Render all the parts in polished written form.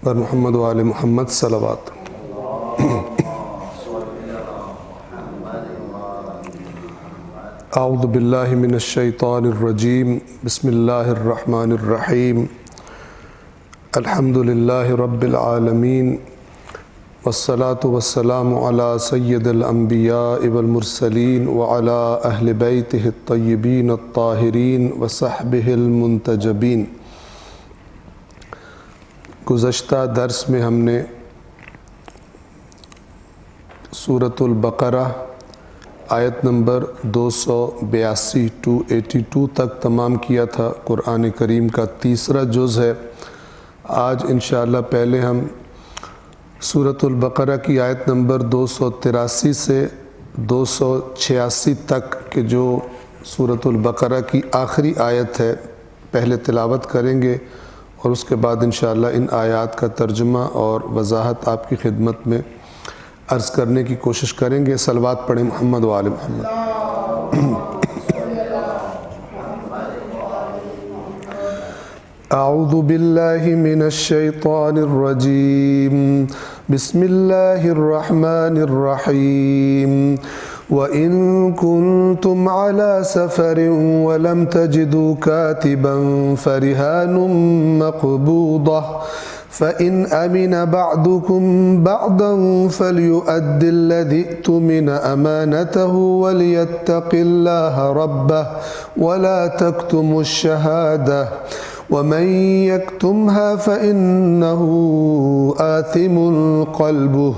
پر محمد و آل محمد صلوات۔ اعوذ باللہ من الشیطان الرجیم، بسم اللہ الرحمن الرحیم، الحمد للہ رب العالمین، والصلاة والسلام علی سید الانبیاء والمرسلین وعلی اہل بیتہ الطیبین الطاہرین وصحبہ المنتجبین۔ گزشتہ درس میں ہم نے سورۃ البقرہ آیت نمبر 282 تک تمام کیا تھا۔ قرآن کریم کا تیسرا جز ہے۔ آج انشاءاللہ پہلے ہم سورۃ البقرہ کی آیت نمبر 283 سے 286 تک کہ جو سورۃ البقرہ کی آخری آیت ہے پہلے تلاوت کریں گے، اور اس کے بعد انشاءاللہ ان آیات کا ترجمہ اور وضاحت آپ کی خدمت میں عرض کرنے کی کوشش کریں گے۔ صلوات پڑھیں محمد و آل محمد۔ اعوذ باللہ من الشیطان الرجیم، بسم اللہ الرحمن الرحیم۔ وَإِن كُنتُمْ عَلَى سَفَرٍ وَلَمْ تَجِدُوا كَاتِبًا فَرِهَانٌ مَقْبُوضَةٌ فَإِنْ أَمِنَ بَعْضُكُمْ بَعْضًا فَلْيُؤَدِّ الَّذِي اؤْتُمِنَ أَمَانَتَهُ وَلْيَتَّقِ اللَّهَ رَبَّهُ وَلَا تَكْتُمُوا الشَّهَادَةَ وَمَنْ يَكْتُمْهَا فَإِنَّهُ آثِمٌ قَلْبُهُ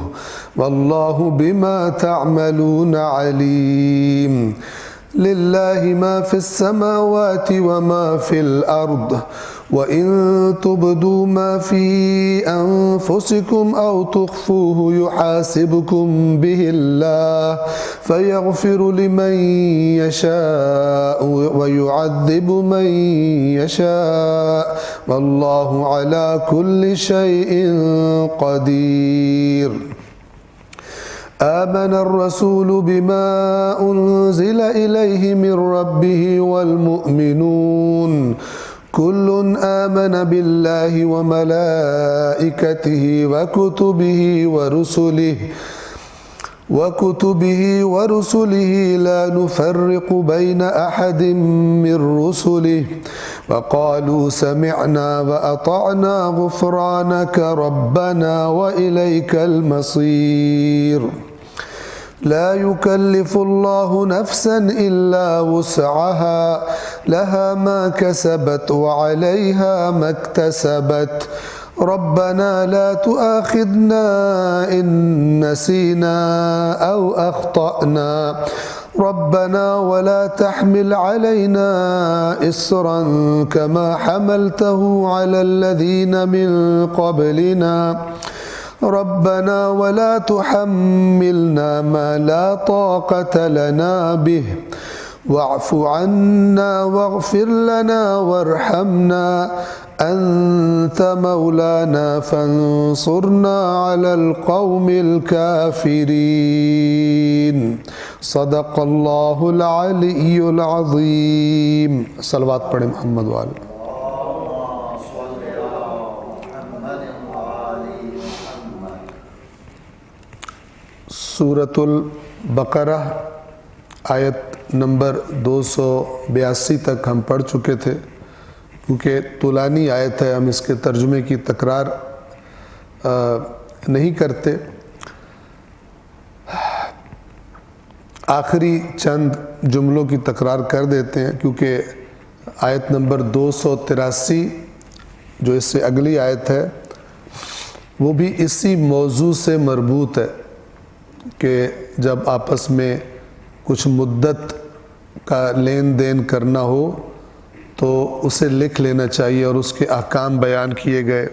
وَاللَّهُ بِمَا تَعْمَلُونَ عَلِيمٌ۔ لِلَّهِ مَا فِي السَّمَاوَاتِ وَمَا فِي الْأَرْضِ وَإِن تُبْدُوا مَا فِي أَنفُسِكُمْ أَوْ تُخْفُوهُ يُحَاسِبْكُم بِهِ اللَّهُ فَيَغْفِرُ لِمَن يَشَاءُ وَيُعَذِّبُ مَن يَشَاءُ وَاللَّهُ عَلَى كُلِّ شَيْءٍ قَدِيرٌ۔ آمن الرسول بما أنزل إليه من ربه والمؤمنون كل آمن بالله وملائكته وكتبه ورسله لا نفرق بين أحد من رسله وقالوا سمعنا وأطعنا غفرانك ربنا وإليك المصير۔ لا يكلف الله نفسا إلا وسعها لها ما كسبت وعليها ما اكتسبت ربنا لا تؤاخذنا إن نسينا أو أخطأنا ربنا ولا تحمل علينا إصرا كما حملته على الذين من قبلنا ربنا ولا تحملنا ما لا طاقة لنا به واعف عنا واغفر لنا وارحمنا أنت مولانا فانصرنا على القوم الكافرين۔ صدق اللہ العلی العظیم۔ صلوات پڑھیں محمد وآلہ۔ سورۃ البقرہ آیت نمبر 282 تک ہم پڑھ چکے تھے۔ کیونکہ طولانی آیت ہے، ہم اس کے ترجمے کی تکرار نہیں کرتے، آخری چند جملوں کی تکرار کر دیتے ہیں، کیونکہ آیت نمبر 283 جو اس سے اگلی آیت ہے وہ بھی اسی موضوع سے مربوط ہے کہ جب آپس میں کچھ مدت کا لین دین کرنا ہو تو اسے لکھ لینا چاہیے، اور اس کے احکام بیان کیے گئے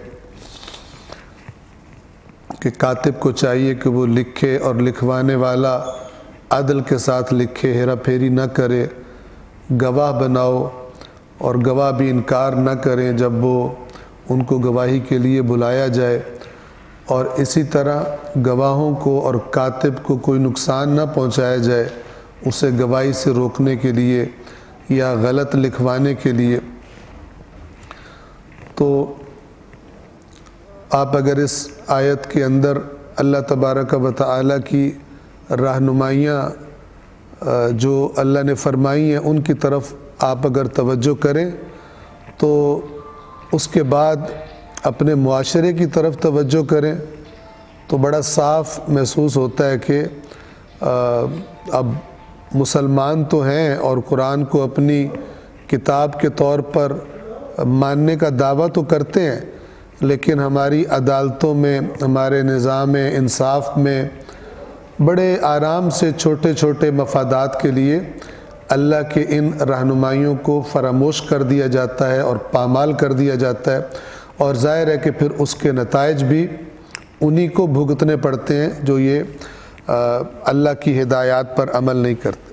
کہ کاتب کو چاہیے کہ وہ لکھے اور لکھوانے والا عدل کے ساتھ لکھے، ہیرا پھیری نہ کرے، گواہ بناؤ اور گواہ بھی انکار نہ کریں جب وہ ان کو گواہی کے لیے بلایا جائے، اور اسی طرح گواہوں کو اور کاتب کو کوئی نقصان نہ پہنچایا جائے اسے گواہی سے روکنے کے لیے یا غلط لکھوانے کے لیے۔ تو آپ اگر اس آیت کے اندر اللہ تبارک و تعالی کی رہنمائیاں جو اللہ نے فرمائی ہیں ان کی طرف آپ اگر توجہ کریں تو اس کے بعد اپنے معاشرے کی طرف توجہ کریں تو بڑا صاف محسوس ہوتا ہے کہ اب مسلمان تو ہیں اور قرآن کو اپنی کتاب کے طور پر ماننے کا دعویٰ تو کرتے ہیں، لیکن ہماری عدالتوں میں، ہمارے نظام انصاف میں بڑے آرام سے چھوٹے چھوٹے مفادات کے لیے اللہ کے ان رہنمائیوں کو فراموش کر دیا جاتا ہے اور پامال کر دیا جاتا ہے، اور ظاہر ہے کہ پھر اس کے نتائج بھی انہی کو بھگتنے پڑتے ہیں جو یہ اللہ کی ہدایات پر عمل نہیں کرتے۔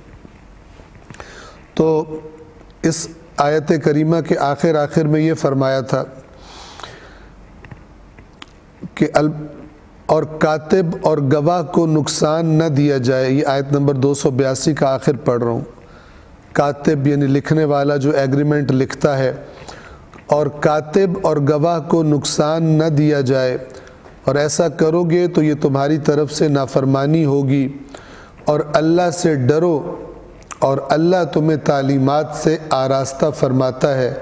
تو اس آیت کریمہ کے آخر میں یہ فرمایا تھا کہ اور کاتب اور گواہ کو نقصان نہ دیا جائے۔ یہ آیت نمبر 282 کا آخر پڑھ رہا ہوں۔ کاتب یعنی لکھنے والا جو ایگریمنٹ لکھتا ہے، اور کاتب اور گواہ کو نقصان نہ دیا جائے، اور ایسا کرو گے تو یہ تمہاری طرف سے نافرمانی ہوگی، اور اللہ سے ڈرو اور اللہ تمہیں تعلیمات سے آراستہ فرماتا ہے،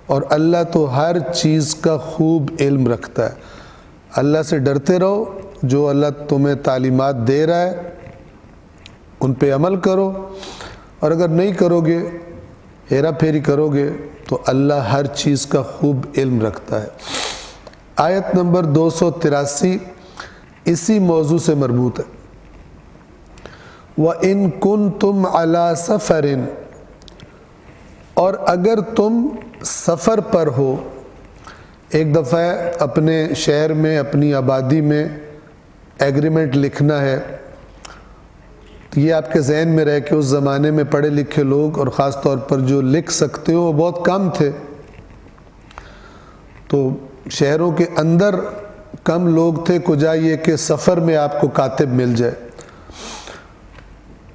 اور اللہ تو ہر چیز کا خوب علم رکھتا ہے۔ اللہ سے ڈرتے رہو، جو اللہ تمہیں تعلیمات دے رہا ہے ان پہ عمل کرو، اور اگر نہیں کرو گے، ہیرا پھیری کرو گے تو اللہ ہر چیز کا خوب علم رکھتا ہے۔ آیت نمبر 283 اسی موضوع سے مربوط ہے۔ وَإِن كُنتُمْ عَلَى سَفَرٍ، اور اگر تم سفر پر ہو، ایک دفعہ اپنے شہر میں، اپنی آبادی میں ایگریمنٹ لکھنا ہے، تو یہ آپ کے ذہن میں رہے کہ اس زمانے میں پڑھے لکھے لوگ، اور خاص طور پر جو لکھ سکتے ہو، وہ بہت کم تھے، تو شہروں کے اندر کم لوگ تھے، کجا یہ کہ سفر میں آپ کو کاتب مل جائے۔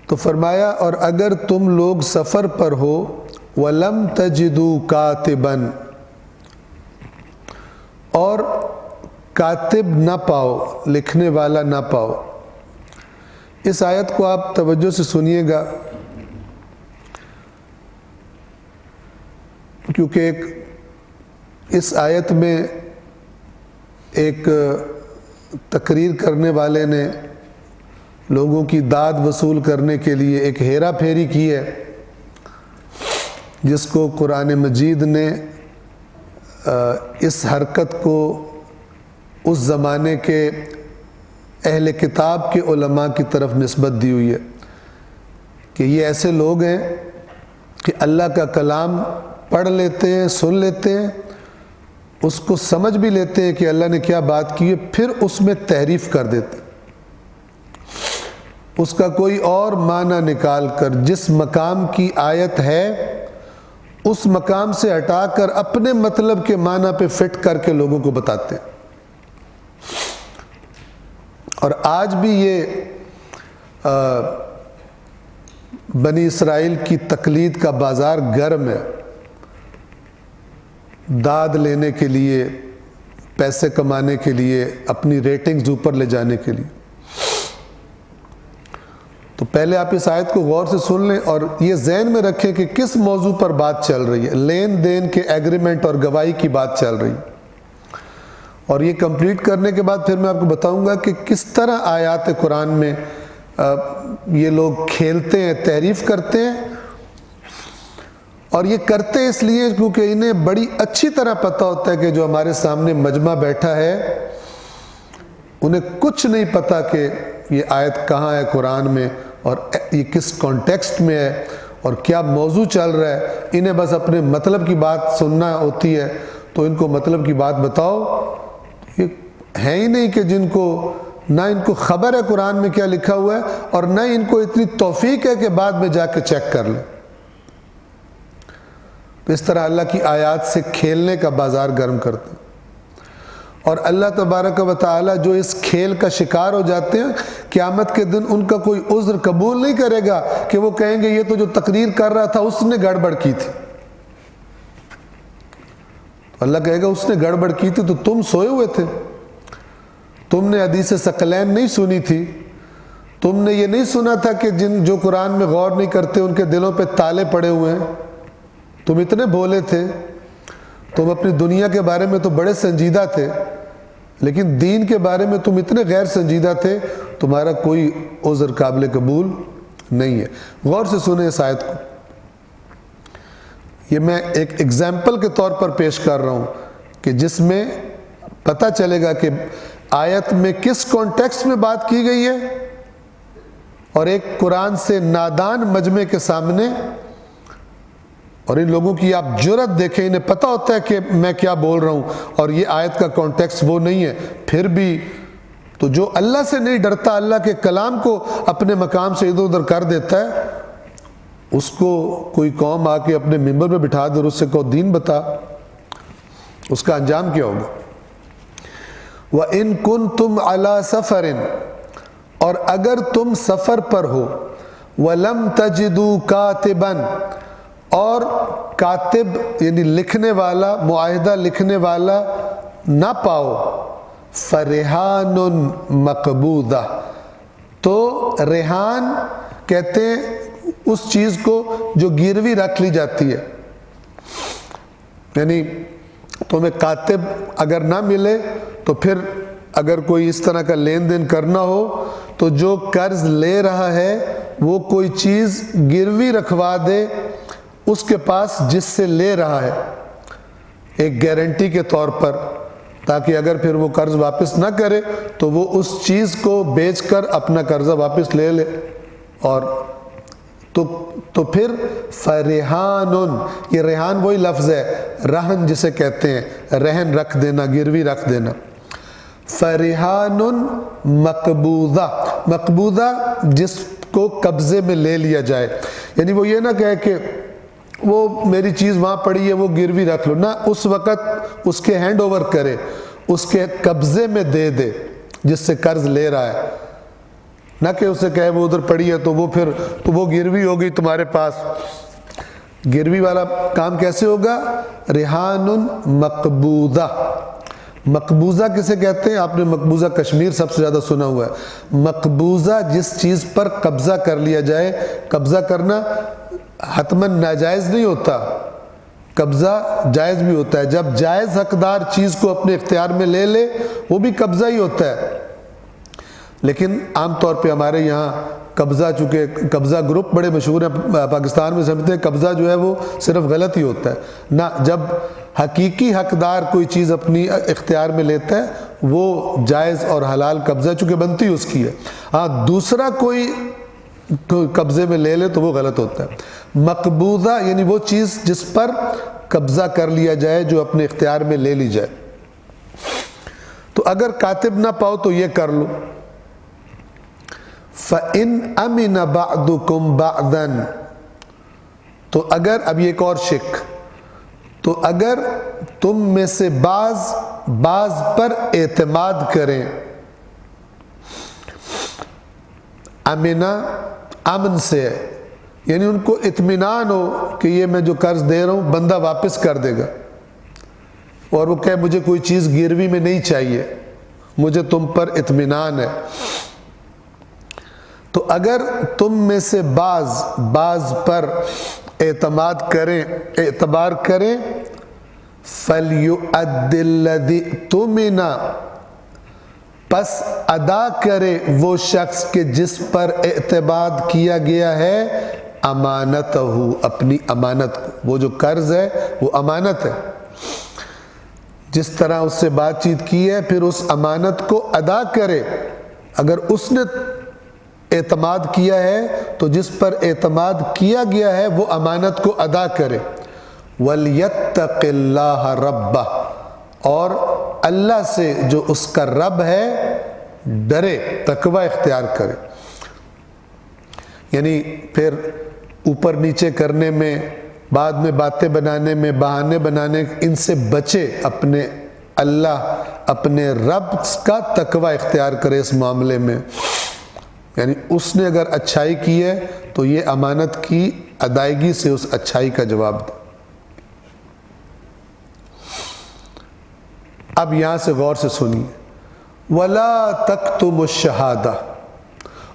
تو فرمایا اور اگر تم لوگ سفر پر ہو، وَلَمْ تَجِدُوا كَاتِبًا، اور کاتب نہ پاؤ، لکھنے والا نہ پاؤ۔ اس آیت کو آپ توجہ سے سنیے گا، کیونکہ اس آیت میں ایک تقریر کرنے والے نے لوگوں کی داد وصول کرنے کے لیے ایک ہیرا پھیری کی ہے، جس کو قرآن مجید نے اس حرکت کو اس زمانے کے اہل کتاب کے علماء کی طرف نسبت دی ہوئی ہے کہ یہ ایسے لوگ ہیں کہ اللہ کا کلام پڑھ لیتے ہیں، سن لیتے ہیں، اس کو سمجھ بھی لیتے ہیں کہ اللہ نے کیا بات کی ہے، پھر اس میں تحریف کر دیتے ہیں، اس کا کوئی اور معنی نکال کر جس مقام کی آیت ہے اس مقام سے ہٹا کر اپنے مطلب کے معنی پہ فٹ کر کے لوگوں کو بتاتے ہیں۔ اور آج بھی یہ بنی اسرائیل کی تقلید کا بازار گرم ہے، داد لینے کے لیے، پیسے کمانے کے لیے، اپنی ریٹنگز اوپر لے جانے کے لیے۔ تو پہلے آپ اس آیت کو غور سے سن لیں اور یہ ذہن میں رکھیں کہ کس موضوع پر بات چل رہی ہے۔ لین دین کے ایگریمنٹ اور گواہی کی بات چل رہی ہے، اور یہ کمپلیٹ کرنے کے بعد پھر میں آپ کو بتاؤں گا کہ کس طرح آیات قرآن میں یہ لوگ کھیلتے ہیں، تحریف کرتے ہیں، اور یہ کرتے اس لیے کیونکہ انہیں بڑی اچھی طرح پتہ ہوتا ہے کہ جو ہمارے سامنے مجمع بیٹھا ہے انہیں کچھ نہیں پتہ کہ یہ آیت کہاں ہے قرآن میں، اور یہ کس کانٹیکسٹ میں ہے، اور کیا موضوع چل رہا ہے۔ انہیں بس اپنے مطلب کی بات سننا ہوتی ہے، تو ان کو مطلب کی بات بتاؤ، یہ ہے ہی نہیں کہ جن کو نہ ان کو خبر ہے قرآن میں کیا لکھا ہوا ہے، اور نہ ان کو اتنی توفیق ہے کہ بعد میں جا کے چیک کر لیں۔ تو اس طرح اللہ کی آیات سے کھیلنے کا بازار گرم کرتے ہیں، اور اللہ تبارک و تعالی جو اس کھیل کا شکار ہو جاتے ہیں، قیامت کے دن ان کا کوئی عذر قبول نہیں کرے گا کہ وہ کہیں گے یہ تو جو تقریر کر رہا تھا اس نے گڑبڑ کی تھی۔ اللہ کہے گا اس نے گڑبڑ کی تھی تو تم سوئے ہوئے تھے، تم نے حدیث ثقلین نہیں سنی تھی؟ تم نے یہ نہیں سنا تھا کہ جو قرآن میں غور نہیں کرتے ان کے دلوں پہ تالے پڑے ہوئے ہیں؟ تم اتنے بھولے تھے، تم اپنی دنیا کے بارے میں تو بڑے سنجیدہ تھے، لیکن دین کے بارے میں تم اتنے غیر سنجیدہ تھے، تمہارا کوئی عذر قابل قبول نہیں ہے۔ غور سے سنیں اس آیت کو، یہ میں ایک ایگزامپل کے طور پر پیش کر رہا ہوں کہ جس میں پتہ چلے گا کہ آیت میں کس کانٹیکسٹ میں بات کی گئی ہے، اور ایک قرآن سے نادان مجمع کے سامنے، اور ان لوگوں کی آپ جرت دیکھیں، انہیں پتہ ہوتا ہے کہ میں کیا بول رہا ہوں اور یہ آیت کا کانٹیکسٹ وہ نہیں ہے، پھر بھی تو جو اللہ سے نہیں ڈرتا، اللہ کے کلام کو اپنے مقام سے ادھر ادھر کر دیتا ہے، اس کو کوئی قوم آ کے اپنے ممبر پہ بٹھا دے اور اس سے کہو دین بتا، اس کا انجام کیا ہوگا؟ وَإِن كُنتُمْ عَلَى سَفَرٍ، اور اگر تم سفر پر ہو، وَلَمْ تَجِدُوا كَاتِبًا، اور کاتب یعنی لکھنے والا، معاہدہ لکھنے والا نہ پاؤ، فَرِحَانٌ مَقْبُوضَةٌ، تو ریحان کہتے ہیں اس چیز کو جو گروی رکھ لی جاتی ہے، یعنی تمہیں کاتب اگر نہ ملے تو پھر اگر کوئی اس طرح کا لین دین کرنا ہو تو جو قرض لے رہا ہے وہ کوئی چیز گروی رکھوا دے اس کے پاس جس سے لے رہا ہے، ایک گارنٹی کے طور پر، تاکہ اگر پھر وہ قرض واپس نہ کرے تو وہ اس چیز کو بیچ کر اپنا قرضہ واپس لے لے۔ اور تو پھر فرحان، یہ ریحان وہی لفظ ہے رہن جسے کہتے ہیں، رہن رکھ دینا، گروی رکھ دینا۔ فرحان مقبوضہ، مقبوضہ جس کو قبضے میں لے لیا جائے، یعنی وہ یہ نہ کہے کہ وہ میری چیز وہاں پڑی ہے وہ گروی رکھ لو، نہ، اس وقت اس کے ہینڈ اوور کرے، اس کے قبضے میں دے دے جس سے قرض لے رہا ہے، نہ کہ اسے کہے وہ ادھر پڑی ہے تو وہ پھر تو وہ گروی ہوگی تمہارے پاس۔ گروی والا کام کیسے ہوگا؟ ریحان مقبوضہ۔ مقبوضہ کسے کہتے ہیں؟ آپ نے مقبوضہ کشمیر سب سے زیادہ سنا ہوا ہے۔ مقبوضہ جس چیز پر قبضہ کر لیا جائے، قبضہ کرنا حتماً ناجائز نہیں ہوتا، قبضہ جائز بھی ہوتا ہے، جب جائز حقدار چیز کو اپنے اختیار میں لے لے وہ بھی قبضہ ہی ہوتا ہے، لیکن عام طور پہ ہمارے یہاں قبضہ، چونکہ قبضہ گروپ بڑے مشہور ہیں پاکستان میں، سمجھتے ہیں قبضہ جو ہے وہ صرف غلط ہی ہوتا ہے، نہ، جب حقیقی حقدار کوئی چیز اپنی اختیار میں لیتا ہے وہ جائز اور حلال قبضہ چونکہ بنتی اس کی ہے، ہاں دوسرا کوئی قبضے میں لے لے تو وہ غلط ہوتا ہے۔ مقبوضہ یعنی وہ چیز جس پر قبضہ کر لیا جائے، جو اپنے اختیار میں لے لی جائے۔ تو اگر کاتب نہ پاؤ تو یہ کر لو، فَإِنْ أَمِنَ بَعْضُكُمْ بَعْضًا، تو اگر، اب یہ ایک اور شک، تو اگر تم میں سے بعض پر اعتماد کریں، امنا امن سے ہے، یعنی ان کو اطمینان ہو کہ یہ میں جو قرض دے رہا ہوں بندہ واپس کر دے گا، اور وہ کہے مجھے کوئی چیز گروی میں نہیں چاہیے، مجھے تم پر اطمینان ہے، تو اگر تم میں سے بعض پر اعتماد کریں، اعتبار کریں، فَلْيُؤَدِّ الَّذِي اؤْتُمِنَ، پس ادا کرے وہ شخص کہ جس پر اعتماد کیا گیا ہے، امانتہ، اپنی امانت کو، وہ جو قرض ہے وہ امانت ہے، جس طرح اس سے بات چیت کی ہے پھر اس امانت کو ادا کرے۔ اگر اس نے اعتماد کیا ہے تو جس پر اعتماد کیا گیا ہے وہ امانت کو ادا کرے۔ وَلْيَتَّقِ اللَّهَ رَبَّهُ، اور اللہ سے جو اس کا رب ہے ڈرے، تقوی اختیار کرے، یعنی پھر اوپر نیچے کرنے میں، بعد میں باتیں بنانے میں، بہانے بنانے، ان سے بچے، اپنے اللہ، اپنے رب کا تقوی اختیار کرے اس معاملے میں، یعنی اس نے اگر اچھائی کی ہے تو یہ امانت کی ادائیگی سے اس اچھائی کا جواب دے۔ اب یہاں سے غور سے سنیے، ولا تکتموا الشہادہ،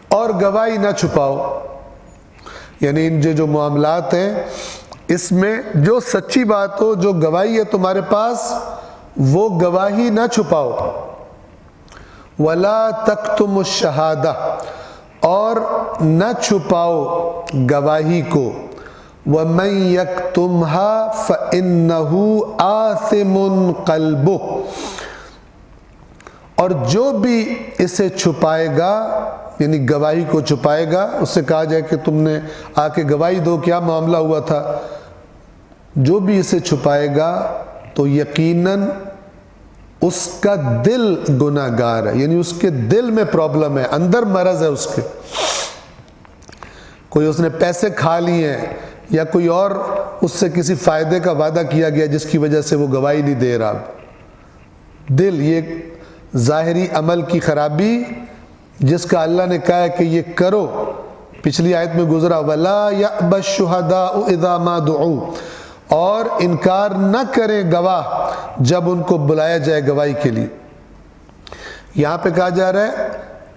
اور گواہی نہ چھپاؤ، یعنی ان جو معاملات ہیں اس میں جو سچی بات ہو، جو گواہی ہے تمہارے پاس، وہ گواہی نہ چھپاؤ۔ ولا تکتموا الشہادہ، اور نہ چھپاؤ گواہی کو۔ ومن یکتمھا فإنہ آثم قلبہ، اور جو بھی اسے چھپائے گا، یعنی گواہی کو چھپائے گا، اس سے کہا جائے کہ تم نے آ کے گواہی دو، کیا معاملہ ہوا تھا، جو بھی اسے چھپائے گا تو یقیناً اس کا دل گناہ گار ہے، یعنی اس کے دل میں پرابلم ہے، اندر مرض ہے اس کے، کوئی اس نے پیسے کھا لیے ہیں، یا کوئی اور اس سے کسی فائدے کا وعدہ کیا گیا جس کی وجہ سے وہ گواہی نہیں دے رہا۔ دل، یہ ظاہری عمل کی خرابی جس کا اللہ نے کہا ہے کہ یہ کرو، پچھلی آیت میں گزرا، وَلَا يَأْبَ الشُّهَدَاءُ إِذَا مَا دُعُوا، اور انکار نہ کریں گواہ جب ان کو بلایا جائے گواہی کے لیے۔ یہاں پہ کہا جا رہا ہے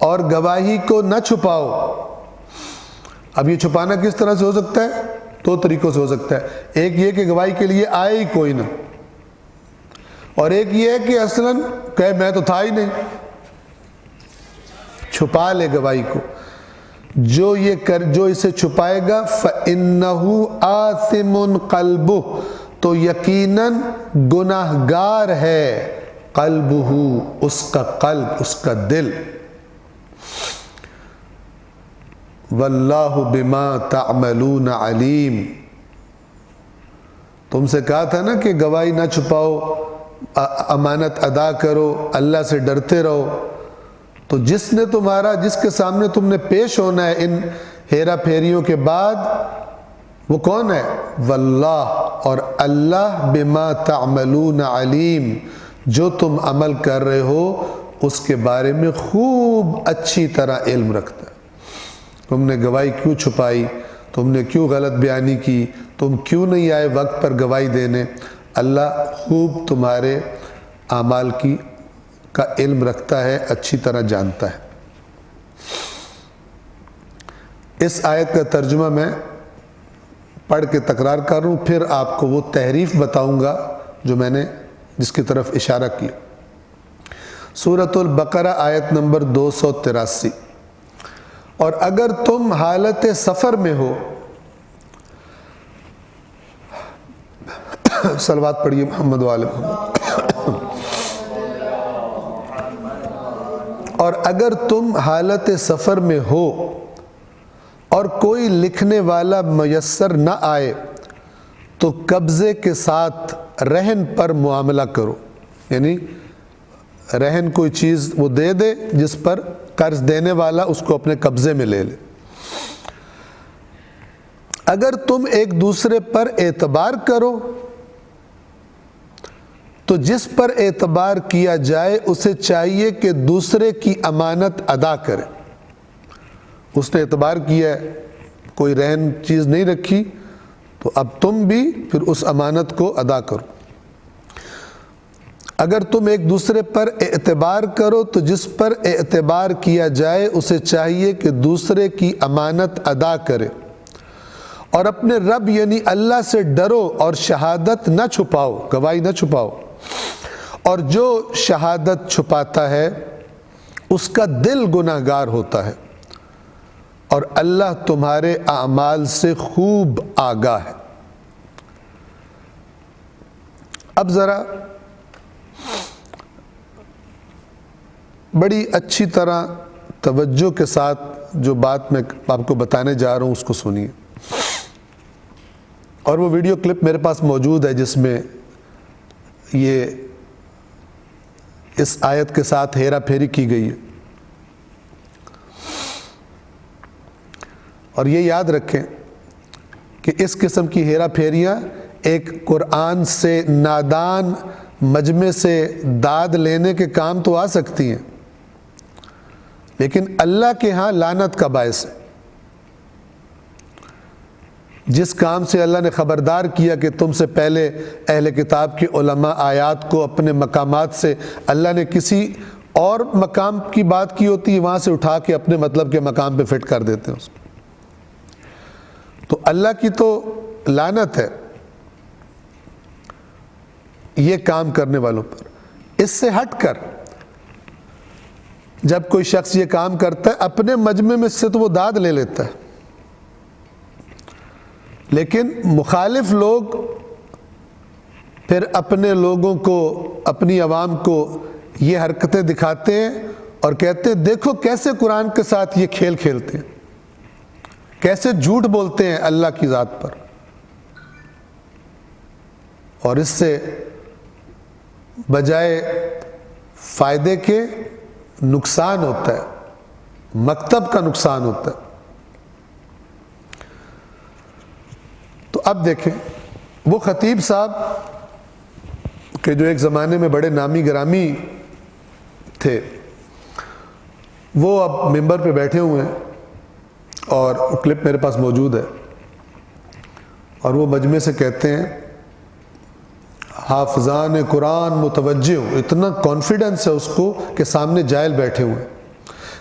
اور گواہی کو نہ چھپاؤ۔ اب یہ چھپانا کس طرح سے ہو سکتا ہے؟ دو طریقوں سے ہو سکتا ہے، ایک یہ کہ گواہی کے لیے آئے ہی کوئی نہ، اور ایک یہ ہے کہ اصلاً کہے میں تو تھا ہی نہیں، چھپا لے گواہی کو۔ جو اسے چھپائے گا فَإِنَّهُ آثِمٌ قَلْبُهُ، تو یقیناً گناہ گار ہے قلبہ، اس کا قلب، اس کا دل۔ وَاللَّهُ بِمَا تَعْمَلُونَ عَلِيمٌ، تم سے کہا تھا نا کہ گواہی نہ چھپاؤ، امانت ادا کرو، اللہ سے ڈرتے رہو، تو جس کے سامنے تم نے پیش ہونا ہے ان ہیرا پھیریوں کے بعد، وہ کون ہے؟ واللہ، اور اللہ بما تعملون علیم، جو تم عمل کر رہے ہو اس کے بارے میں خوب اچھی طرح علم رکھتا ہے۔ تم نے گواہی کیوں چھپائی، تم نے کیوں غلط بیانی کی، تم کیوں نہیں آئے وقت پر گواہی دینے، اللہ خوب تمہارے اعمال کا علم رکھتا ہے، اچھی طرح جانتا ہے۔ اس آیت کا ترجمہ میں پڑھ کے تکرار کر رہا ہوں، پھر آپ کو وہ تحریف بتاؤں گا جو میں نے جس کی طرف اشارہ کیا۔ سورۃ البقرہ آیت نمبر 283، اور اگر تم حالت سفر میں ہو، صلوات پڑھیے محمد وآل محمد، اور اگر تم حالت سفر میں ہو اور کوئی لکھنے والا میسر نہ آئے تو قبضے کے ساتھ رہن پر معاملہ کرو، یعنی رہن کوئی چیز وہ دے دے جس پر قرض دینے والا اس کو اپنے قبضے میں لے لے۔ اگر تم ایک دوسرے پر اعتبار کرو تو جس پر اعتبار کیا جائے اسے چاہیے کہ دوسرے کی امانت ادا کرے۔ اس نے اعتبار کیا ہے، کوئی رہن چیز نہیں رکھی، تو اب تم بھی پھر اس امانت کو ادا کرو۔ اگر تم ایک دوسرے پر اعتبار کرو تو جس پر اعتبار کیا جائے اسے چاہیے کہ دوسرے کی امانت ادا کرے، اور اپنے رب یعنی اللہ سے ڈرو اور شہادت نہ چھپاؤ، گواہی نہ چھپاؤ، اور جو شہادت چھپاتا ہے اس کا دل گناہ گار ہوتا ہے، اور اللہ تمہارے اعمال سے خوب آگاہ ہے۔ اب ذرا بڑی اچھی طرح توجہ کے ساتھ جو بات میں آپ کو بتانے جا رہا ہوں اس کو سنیے، اور وہ ویڈیو کلپ میرے پاس موجود ہے جس میں یہ اس آیت کے ساتھ ہیرا پھیری کی گئی ہے۔ اور یہ یاد رکھیں کہ اس قسم کی ہیرا پھیریاں ایک قرآن سے نادان مجمع سے داد لینے کے کام تو آ سکتی ہیں، لیکن اللہ کے ہاں لعنت کا باعث ہے۔ جس کام سے اللہ نے خبردار کیا کہ تم سے پہلے اہل کتاب کے علماء آیات کو اپنے مقامات سے اللہ نے کسی اور مقام کی بات کی ہوتی ہے، وہاں سے اٹھا کے اپنے مطلب کے مقام پہ فٹ کر دیتے ہیں اس کو۔ تو اللہ کی تو لعنت ہے یہ کام کرنے والوں پر۔ اس سے ہٹ کر جب کوئی شخص یہ کام کرتا ہے اپنے مجمع میں سے تو وہ داد لے لیتا ہے، لیکن مخالف لوگ پھر اپنے لوگوں کو، اپنی عوام کو یہ حرکتیں دکھاتے ہیں اور کہتے ہیں دیکھو کیسے قرآن کے ساتھ یہ کھیل کھیلتے ہیں، کیسے جھوٹ بولتے ہیں اللہ کی ذات پر، اور اس سے بجائے فائدے کے نقصان ہوتا ہے، مکتب کا نقصان ہوتا ہے۔ تو اب دیکھیں وہ خطیب صاحب کہ جو ایک زمانے میں بڑے نامی گرامی تھے، وہ اب ممبر پہ بیٹھے ہوئے ہیں اور کلپ میرے پاس موجود ہے، اور وہ مجمع سے کہتے ہیں حافظان قرآن متوجہ ہوں، اتنا کانفیڈنس ہے اس کو کہ سامنے جاہل بیٹھے ہوئے ہیں،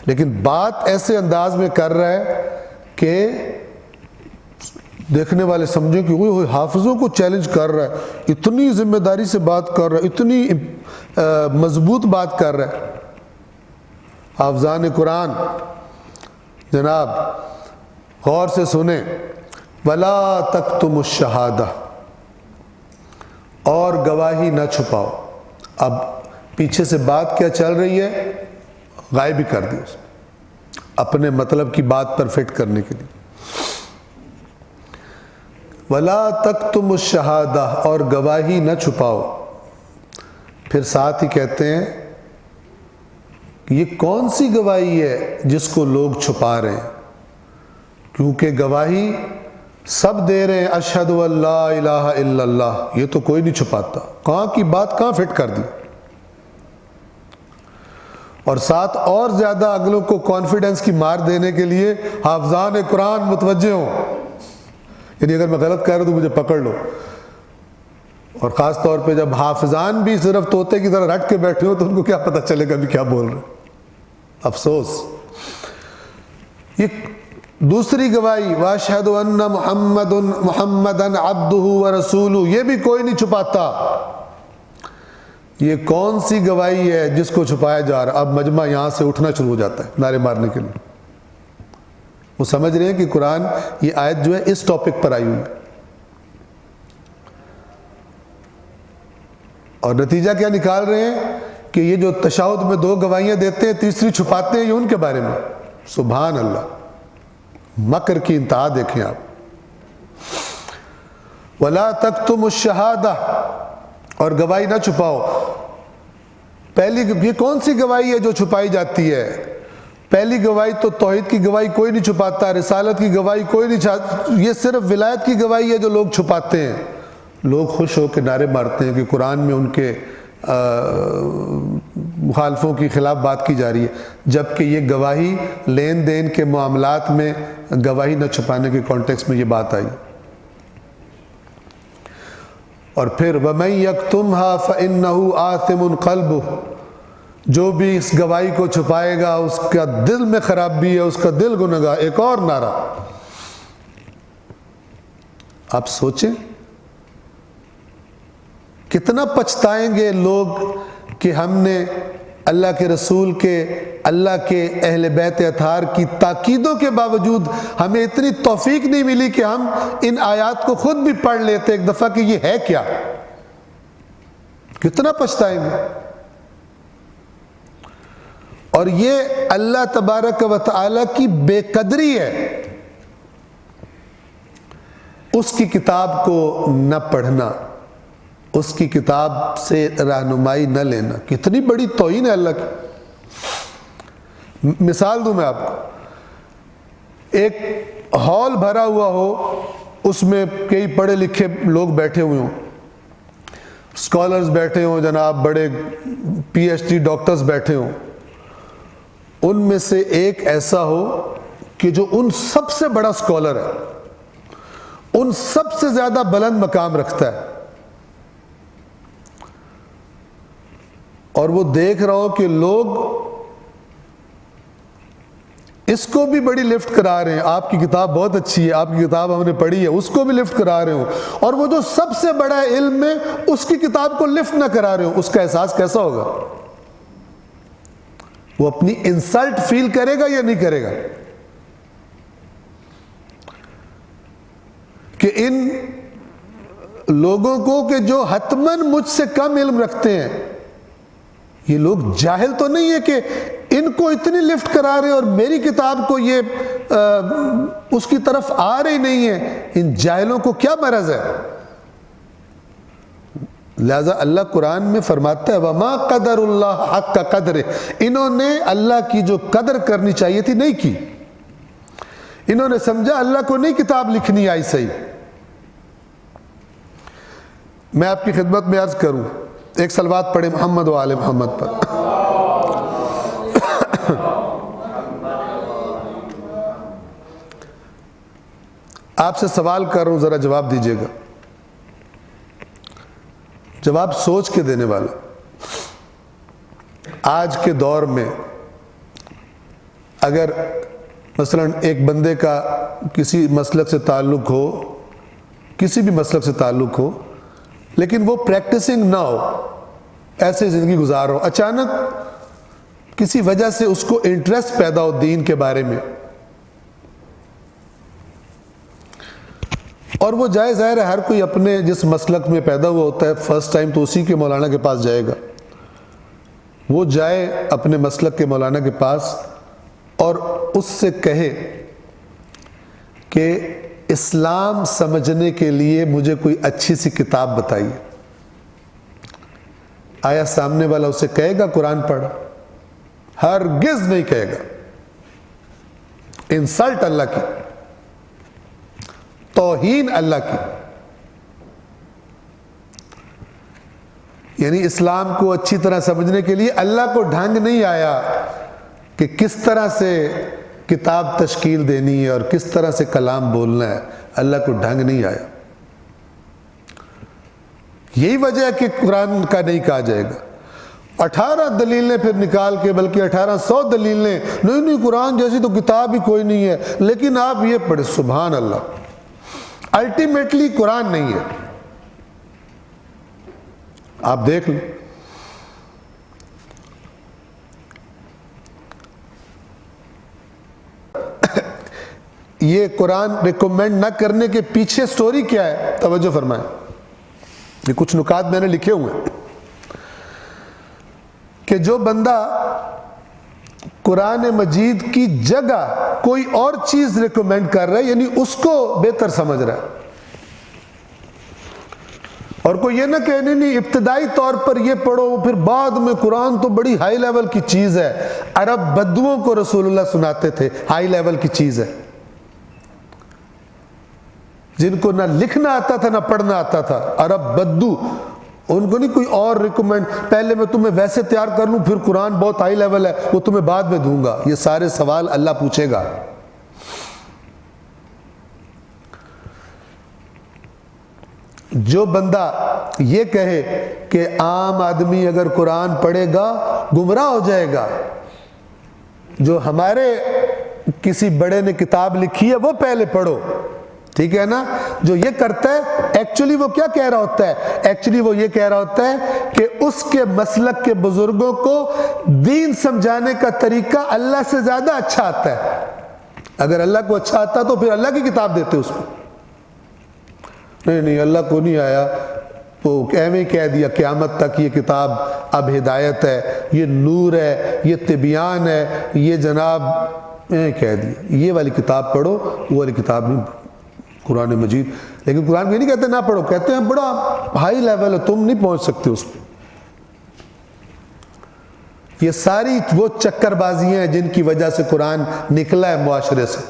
لیکن بات ایسے انداز میں کر رہا ہے کہ دیکھنے والے سمجھیں کہ وہ حافظوں کو چیلنج کر رہا ہے، اتنی ذمہ داری سے بات کر رہا ہے، اتنی مضبوط بات کر رہا ہے۔ حافظان قرآن جناب غور سے سنیں، وَلَا تَكْتُمُوا الشَّهَادَةَ، اور گواہی نہ چھپاؤ۔ اب پیچھے سے بات کیا چل رہی ہے غائب ہی کر دی اس نے، اپنے مطلب کی بات پر فٹ کرنے کے لیے۔ وَلَا تَكْتُمُوا الشَّهَادَةَ، اور گواہی نہ چھپاؤ۔ پھر ساتھ ہی کہتے ہیں یہ کون سی گواہی ہے جس کو لوگ چھپا رہے ہیں، کیونکہ گواہی سب دے رہے ہیں، اشہد ان لا الہ الا اللہ، یہ تو کوئی نہیں چھپاتا، کہاں کی بات کہاں فٹ کر دی، اور ساتھ اور زیادہ اگلوں کو کانفیڈنس کی مار دینے کے لیے حافظان قرآن متوجہ ہوں، یعنی اگر میں غلط کہہ رہا ہوں تو مجھے پکڑ لو۔ اور خاص طور پہ جب حافظان بھی صرف طوطے کی طرح رٹ کے بیٹھے ہو تو ان کو کیا پتہ چلے گا بھی کیا بول رہے ہیں۔ افسوس۔ یہ دوسری گواہی واشہد ان محمدًا عبدہ ورسولہ، یہ بھی کوئی نہیں چھپاتا۔ یہ کون سی گواہی ہے جس کو چھپایا جا رہا؟ اب مجمع یہاں سے اٹھنا شروع ہو جاتا ہے نعرے مارنے کے لیے۔ وہ سمجھ رہے ہیں کہ قرآن یہ آیت جو ہے اس ٹاپک پر آئی ہوئی ہے، اور نتیجہ کیا نکال رہے ہیں کہ یہ جو تشہد میں دو گواہیاں دیتے ہیں تیسری چھپاتے ہیں، یہ ان کے بارے میں۔ سبحان اللہ، مکر کی انتہا دیکھیں آپ۔ وَلَا تَكْتُمُوا الشَّهَادَةَ، اور گواہی نہ چھپاؤ۔ پہلی یہ کون سی گواہی ہے جو چھپائی جاتی ہے؟ پہلی گواہی تو توحید کی گواہی کوئی نہیں چھپاتا، رسالت کی گواہی کوئی نہیں چھپاتا، یہ صرف ولایت کی گواہی ہے جو لوگ چھپاتے ہیں۔ لوگ خوش ہو کے نعرے مارتے ہیں کہ قرآن میں ان کے مخالفوں کی خلاف بات کی جا رہی ہے، جبکہ یہ گواہی لین دین کے معاملات میں گواہی نہ چھپانے کے کانٹیکس میں یہ بات آئی۔ اور پھر وَمَن يَكْتُمْهَا فَإِنَّهُ آثِمٌ قَلْبُهُ، جو بھی اس گواہی کو چھپائے گا اس کا دل میں خرابی ہے، اس کا دل گنہگار۔ ایک اور نعرہ آپ سوچیں کتنا پچھتائیں گے لوگ کہ ہم نے اللہ کے رسول کے، اللہ کے اہل بیت اطہار کی تاکیدوں کے باوجود ہمیں اتنی توفیق نہیں ملی کہ ہم ان آیات کو خود بھی پڑھ لیتے ایک دفعہ کہ یہ ہے کیا۔ کتنا پچھتائیں گے۔ اور یہ اللہ تبارک و تعالی کی بے قدری ہے، اس کی کتاب کو نہ پڑھنا، اس کی کتاب سے رہنمائی نہ لینا، کتنی بڑی توہین ہے اللہ کی۔ مثال دوں میں آپ کو، ایک ہال بھرا ہوا ہو، اس میں کئی پڑھے لکھے لوگ بیٹھے ہوئے ہوں، اسکالرز بیٹھے ہوں جناب، بڑے پی ایچ ڈی ڈاکٹرز بیٹھے ہوں، ان میں سے ایک ایسا ہو کہ جو ان سب سے بڑا اسکالر ہے، ان سب سے زیادہ بلند مقام رکھتا ہے، اور وہ دیکھ رہا ہو کہ لوگ اس کو بھی بڑی لفٹ کرا رہے ہیں، آپ کی کتاب بہت اچھی ہے، آپ کی کتاب ہم نے پڑھی ہے، اس کو بھی لفٹ کرا رہے ہوں، اور وہ جو سب سے بڑا ہے علم میں اس کی کتاب کو لفٹ نہ کرا رہے ہوں، اس کا احساس کیسا ہوگا؟ وہ اپنی انسلٹ فیل کرے گا یا نہیں کرے گا؟ کہ ان لوگوں کو کہ جو حتماً مجھ سے کم علم رکھتے ہیں، یہ لوگ جاہل تو نہیں ہے کہ ان کو اتنی لفٹ کرا رہے اور میری کتاب کو یہ اس کی طرف آ رہی نہیں ہے، ان جاہلوں کو کیا مرض ہے؟ لہذا اللہ قرآن میں فرماتا ہے وَمَا قَدَرُ اللَّهَ حَقَّ قَدْرِهِ، انہوں نے اللہ کی جو قدر کرنی چاہیے تھی نہیں کی، انہوں نے سمجھا اللہ کو نہیں کتاب لکھنی آئی صحیح۔ میں آپ کی خدمت میں عرض کروں، ایک صلوات پڑھیں محمد و آل محمد پر۔ آپ سے سوال کر رہا ہوں، ذرا جواب دیجیے گا، جواب سوچ کے دینے والا۔ آج کے دور میں اگر مثلا ایک بندے کا کسی مسلک سے تعلق ہو، کسی بھی مسلک سے تعلق ہو، لیکن وہ پریکٹسنگ نہ ہو، ایسے زندگی گزار ہو، اچانک کسی وجہ سے اس کو انٹرسٹ پیدا ہو دین کے بارے میں، اور وہ جائے، ظاہر ہے ہر کوئی اپنے جس مسلک میں پیدا ہوا ہوتا ہے فرسٹ ٹائم تو اسی کے مولانا کے پاس جائے گا، وہ جائے اپنے مسلک کے مولانا کے پاس اور اس سے کہے کہ اسلام سمجھنے کے لیے مجھے کوئی اچھی سی کتاب بتائیے، آیا سامنے والا اسے کہے گا قرآن پڑھ؟ ہرگز نہیں کہے گا۔ انسلٹ اللہ کی، توہین اللہ کی، یعنی اسلام کو اچھی طرح سمجھنے کے لیے اللہ کو ڈھنگ نہیں آیا کہ کس طرح سے کتاب تشکیل دینی ہے اور کس طرح سے کلام بولنا ہے، اللہ کو ڈھنگ نہیں آیا۔ یہی وجہ ہے کہ قرآن کا نہیں کہا جائے گا۔ 18 دلیلیں پھر نکال کے، بلکہ 1800 دلیلیں، نہیں قرآن جیسی تو کتاب ہی کوئی نہیں ہے، لیکن آپ یہ پڑھیں، سبحان اللہ، الٹیمیٹلی قرآن نہیں ہے۔ آپ دیکھ لیں، یہ قرآن ریکمینڈ نہ کرنے کے پیچھے سٹوری کیا ہے، توجہ فرمائیں، یہ کچھ نکات میں نے لکھے ہوئے ہیں کہ جو بندہ قرآن مجید کی جگہ کوئی اور چیز ریکمینڈ کر رہا ہے، یعنی اس کو بہتر سمجھ رہا ہے، اور کوئی یہ نہ کہ نہیں ابتدائی طور پر یہ پڑھو پھر بعد میں قرآن تو بڑی ہائی لیول کی چیز ہے، عرب بدوؤں کو رسول اللہ سناتے تھے، ہائی لیول کی چیز ہے، جن کو نہ لکھنا آتا تھا نہ پڑھنا آتا تھا، عرب بدو، ان کو نہیں کوئی اور ریکمینڈ، پہلے میں تمہیں ویسے تیار کر لوں پھر قرآن بہت ہائی لیول ہے وہ تمہیں بعد میں دوں گا، یہ سارے سوال اللہ پوچھے گا۔ جو بندہ یہ کہے کہ عام آدمی اگر قرآن پڑھے گا گمراہ ہو جائے گا، جو ہمارے کسی بڑے نے کتاب لکھی ہے وہ پہلے پڑھو، ٹھیک ہے نا، جو یہ کرتا ہے ایکچولی وہ کیا کہہ رہا ہوتا ہے؟ ایکچولی وہ یہ کہہ رہا ہوتا ہے کہ اس کے مسلک کے بزرگوں کو دین سمجھانے کا طریقہ اللہ سے زیادہ اچھا آتا ہے، اگر اللہ کو اچھا آتا تو پھر اللہ کی کتاب دیتے اس کو، نہیں اللہ کو نہیں آیا تو ایویں کہہ دیا قیامت تک یہ کتاب اب ہدایت ہے، یہ نور ہے، یہ تبیان ہے، یہ جناب کہہ دیا، یہ والی کتاب پڑھو، وہ والی کتاب نہیں پڑھو، قرآن مجید۔ لیکن قرآن میں نہیں کہتے نہ پڑھو، کہتے ہیں بڑا ہائی لیول ہے تم نہیں پہنچ سکتے اس پہ۔ یہ ساری وہ چکر بازیاں ہیں جن کی وجہ سے قرآن نکلا ہے معاشرے سے،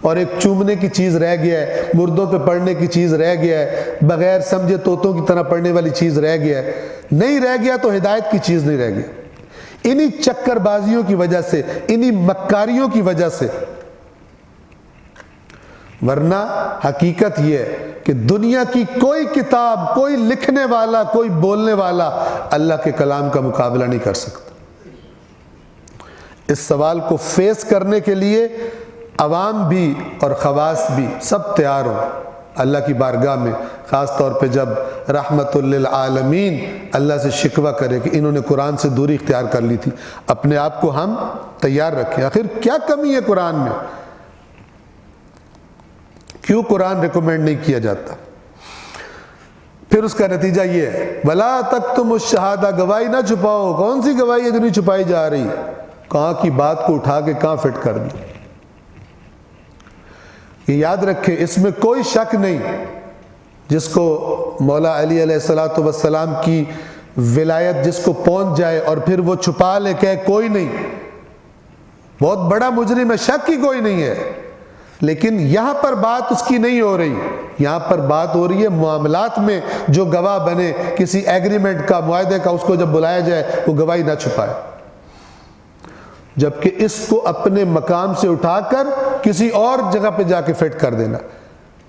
اور ایک چومنے کی چیز رہ گیا ہے، مردوں پہ پڑھنے کی چیز رہ گیا ہے، بغیر سمجھے طوطوں کی طرح پڑھنے والی چیز رہ گیا ہے، نہیں رہ گیا تو ہدایت کی چیز نہیں رہ گیا۔ انہی چکر بازیوں کی وجہ سے، انہی مکاریوں کی وجہ سے ورنہ حقیقت یہ ہے کہ دنیا کی کوئی کتاب، کوئی لکھنے والا، کوئی بولنے والا اللہ کے کلام کا مقابلہ نہیں کر سکتا۔ اس سوال کو فیس کرنے کے لیے عوام بھی اور خواص بھی سب تیار ہوں اللہ کی بارگاہ میں، خاص طور پہ جب رحمت للعالمین اللہ سے شکوہ کرے کہ انہوں نے قرآن سے دوری اختیار کر لی تھی۔ اپنے آپ کو ہم تیار رکھیں، آخر کیا کمی ہے قرآن میں؟ کیوں قرآن ریکمینڈ نہیں کیا جاتا؟ پھر اس کا نتیجہ یہ ہے وَلَا تَكْتُمُوا الشَّهَادَةَ، گواہی نہ چھپاؤ۔ کون سی گواہی ہے جو نہیں چھپائی جا رہی؟ کہاں کی بات کو اٹھا کے کہاں فٹ کر دی۔ یہ یاد رکھیں، اس میں کوئی شک نہیں جس کو مولا علی علیہ السلام کی ولایت جس کو پہنچ جائے اور پھر وہ چھپا لے کہ کوئی نہیں، بہت بڑا مجرم ہے، شک ہی کوئی نہیں ہے۔ لیکن یہاں پر بات اس کی نہیں ہو رہی، یہاں پر بات ہو رہی ہے معاملات میں جو گواہ بنے، کسی ایگریمنٹ کا، معاہدے کا، اس کو جب بلایا جائے وہ گواہی نہ چھپائے، جبکہ اس کو اپنے مقام سے اٹھا کر کسی اور جگہ پہ جا کے فٹ کر دینا۔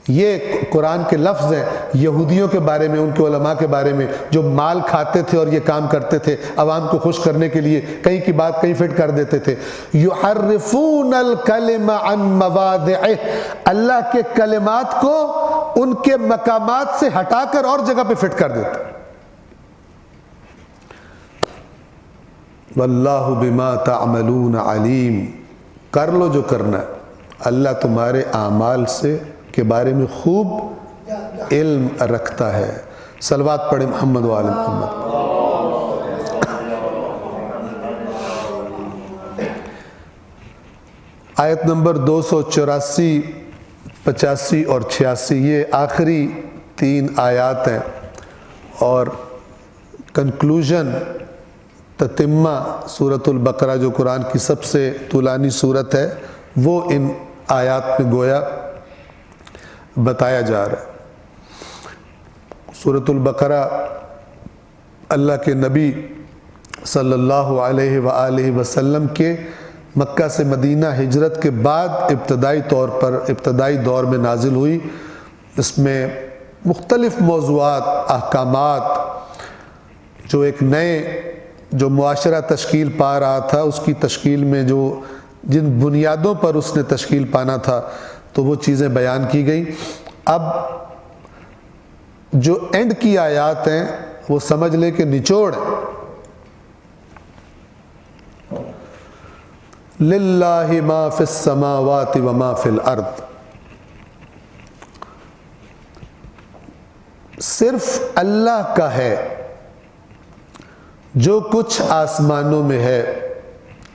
یہ قرآن کے لفظ ہیں یہودیوں کے بارے میں، ان کے علماء کے بارے میں جو مال کھاتے تھے اور یہ کام کرتے تھے عوام کو خوش کرنے کے لیے، کہیں کی بات کہیں فٹ کر دیتے تھے۔ یحرفون الکلم عن مواضعہ، اللہ کے کلمات کو ان کے مقامات سے ہٹا کر اور جگہ پہ فٹ کر دیتے۔ واللہ بما تعملون علیم، کر لو جو کرنا ہے، اللہ تمہارے اعمال سے کے بارے میں خوب علم رکھتا ہے۔ صلوات پڑھیں محمد وآل محمد۔ آیت نمبر 284، 85 اور 86، یہ آخری 3 آیات ہیں اور کنکلوژن، تتمہ سورۃ البقرہ جو قرآن کی سب سے طولانی سورت ہے، وہ ان آیات میں گویا بتایا جا رہا ہے۔ سورۃ البقرہ اللہ کے نبی صلی اللہ علیہ وآلہ وسلم کے مکہ سے مدینہ ہجرت کے بعد ابتدائی دور میں نازل ہوئی۔ اس میں مختلف موضوعات، احکامات، جو ایک نئے جو معاشرہ تشکیل پا رہا تھا اس کی تشکیل میں جن بنیادوں پر اس نے تشکیل پانا تھا تو وہ چیزیں بیان کی گئیں۔ اب جو اینڈ کی آیات ہیں وہ سمجھ لے کہ نچوڑ للہ ما فی السماوات وما فی الارض، صرف اللہ کا ہے جو کچھ آسمانوں میں ہے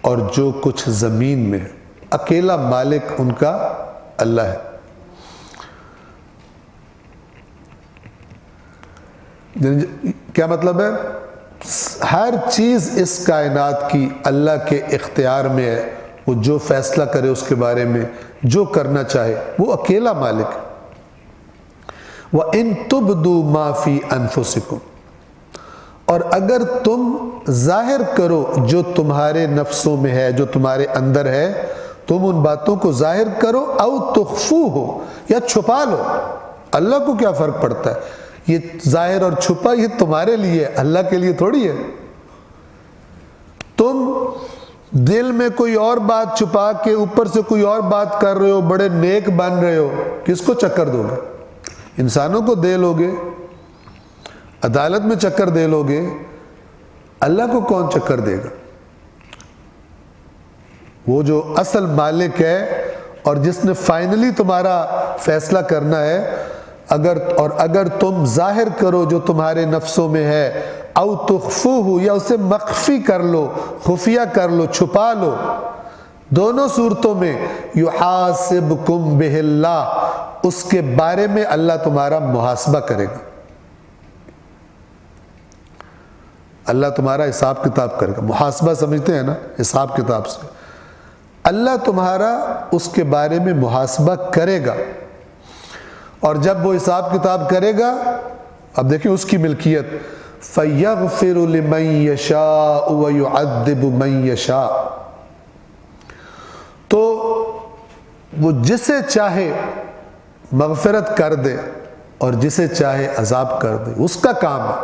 اور جو کچھ زمین میں ہے، اکیلا مالک ان کا اللہ ہے۔ کیا مطلب ہے؟ ہر چیز اس کائنات کی اللہ کے اختیار میں ہے، وہ جو فیصلہ کرے اس کے بارے میں، جو کرنا چاہے، وہ اکیلا مالک ہے۔ وَإِن تُبْدُوا مَا فِي أَنفُسِكُمْ، اور اگر تم ظاہر کرو جو تمہارے نفسوں میں ہے، جو تمہارے اندر ہے، تم ان باتوں کو ظاہر کرو، او تخفوہ، یا چھپا لو، اللہ کو کیا فرق پڑتا ہے؟ یہ ظاہر اور چھپا یہ تمہارے لیے ہے، اللہ کے لیے تھوڑی ہے۔ تم دل میں کوئی اور بات چھپا کے اوپر سے کوئی اور بات کر رہے ہو، بڑے نیک بن رہے ہو، کس کو چکر دو گے؟ انسانوں کو دے لو گے، عدالت میں چکر دے لو گے، اللہ کو کون چکر دے گا؟ وہ جو اصل مالک ہے اور جس نے فائنلی تمہارا فیصلہ کرنا ہے، اگر تم ظاہر کرو جو تمہارے نفسوں میں ہے، او تخفوہ، یا اسے مخفی کر لو، خفیہ کر لو، چھپا لو، دونوں صورتوں میں یحاسبکم بہ اللہ، اس کے بارے میں اللہ تمہارا محاسبہ کرے گا، اللہ تمہارا حساب کتاب کرے گا۔ محاسبہ سمجھتے ہیں نا، حساب کتاب سے، اللہ تمہارا اس کے بارے میں محاسبہ کرے گا، اور جب وہ حساب کتاب کرے گا، اب دیکھیں اس کی ملکیت، فَيَغْفِرُ لِمَن يَشَاءُ وَيُعَذِّبُ مَن يَشَاءُ، تو وہ جسے چاہے مغفرت کر دے اور جسے چاہے عذاب کر دے، اس کا کام ہے،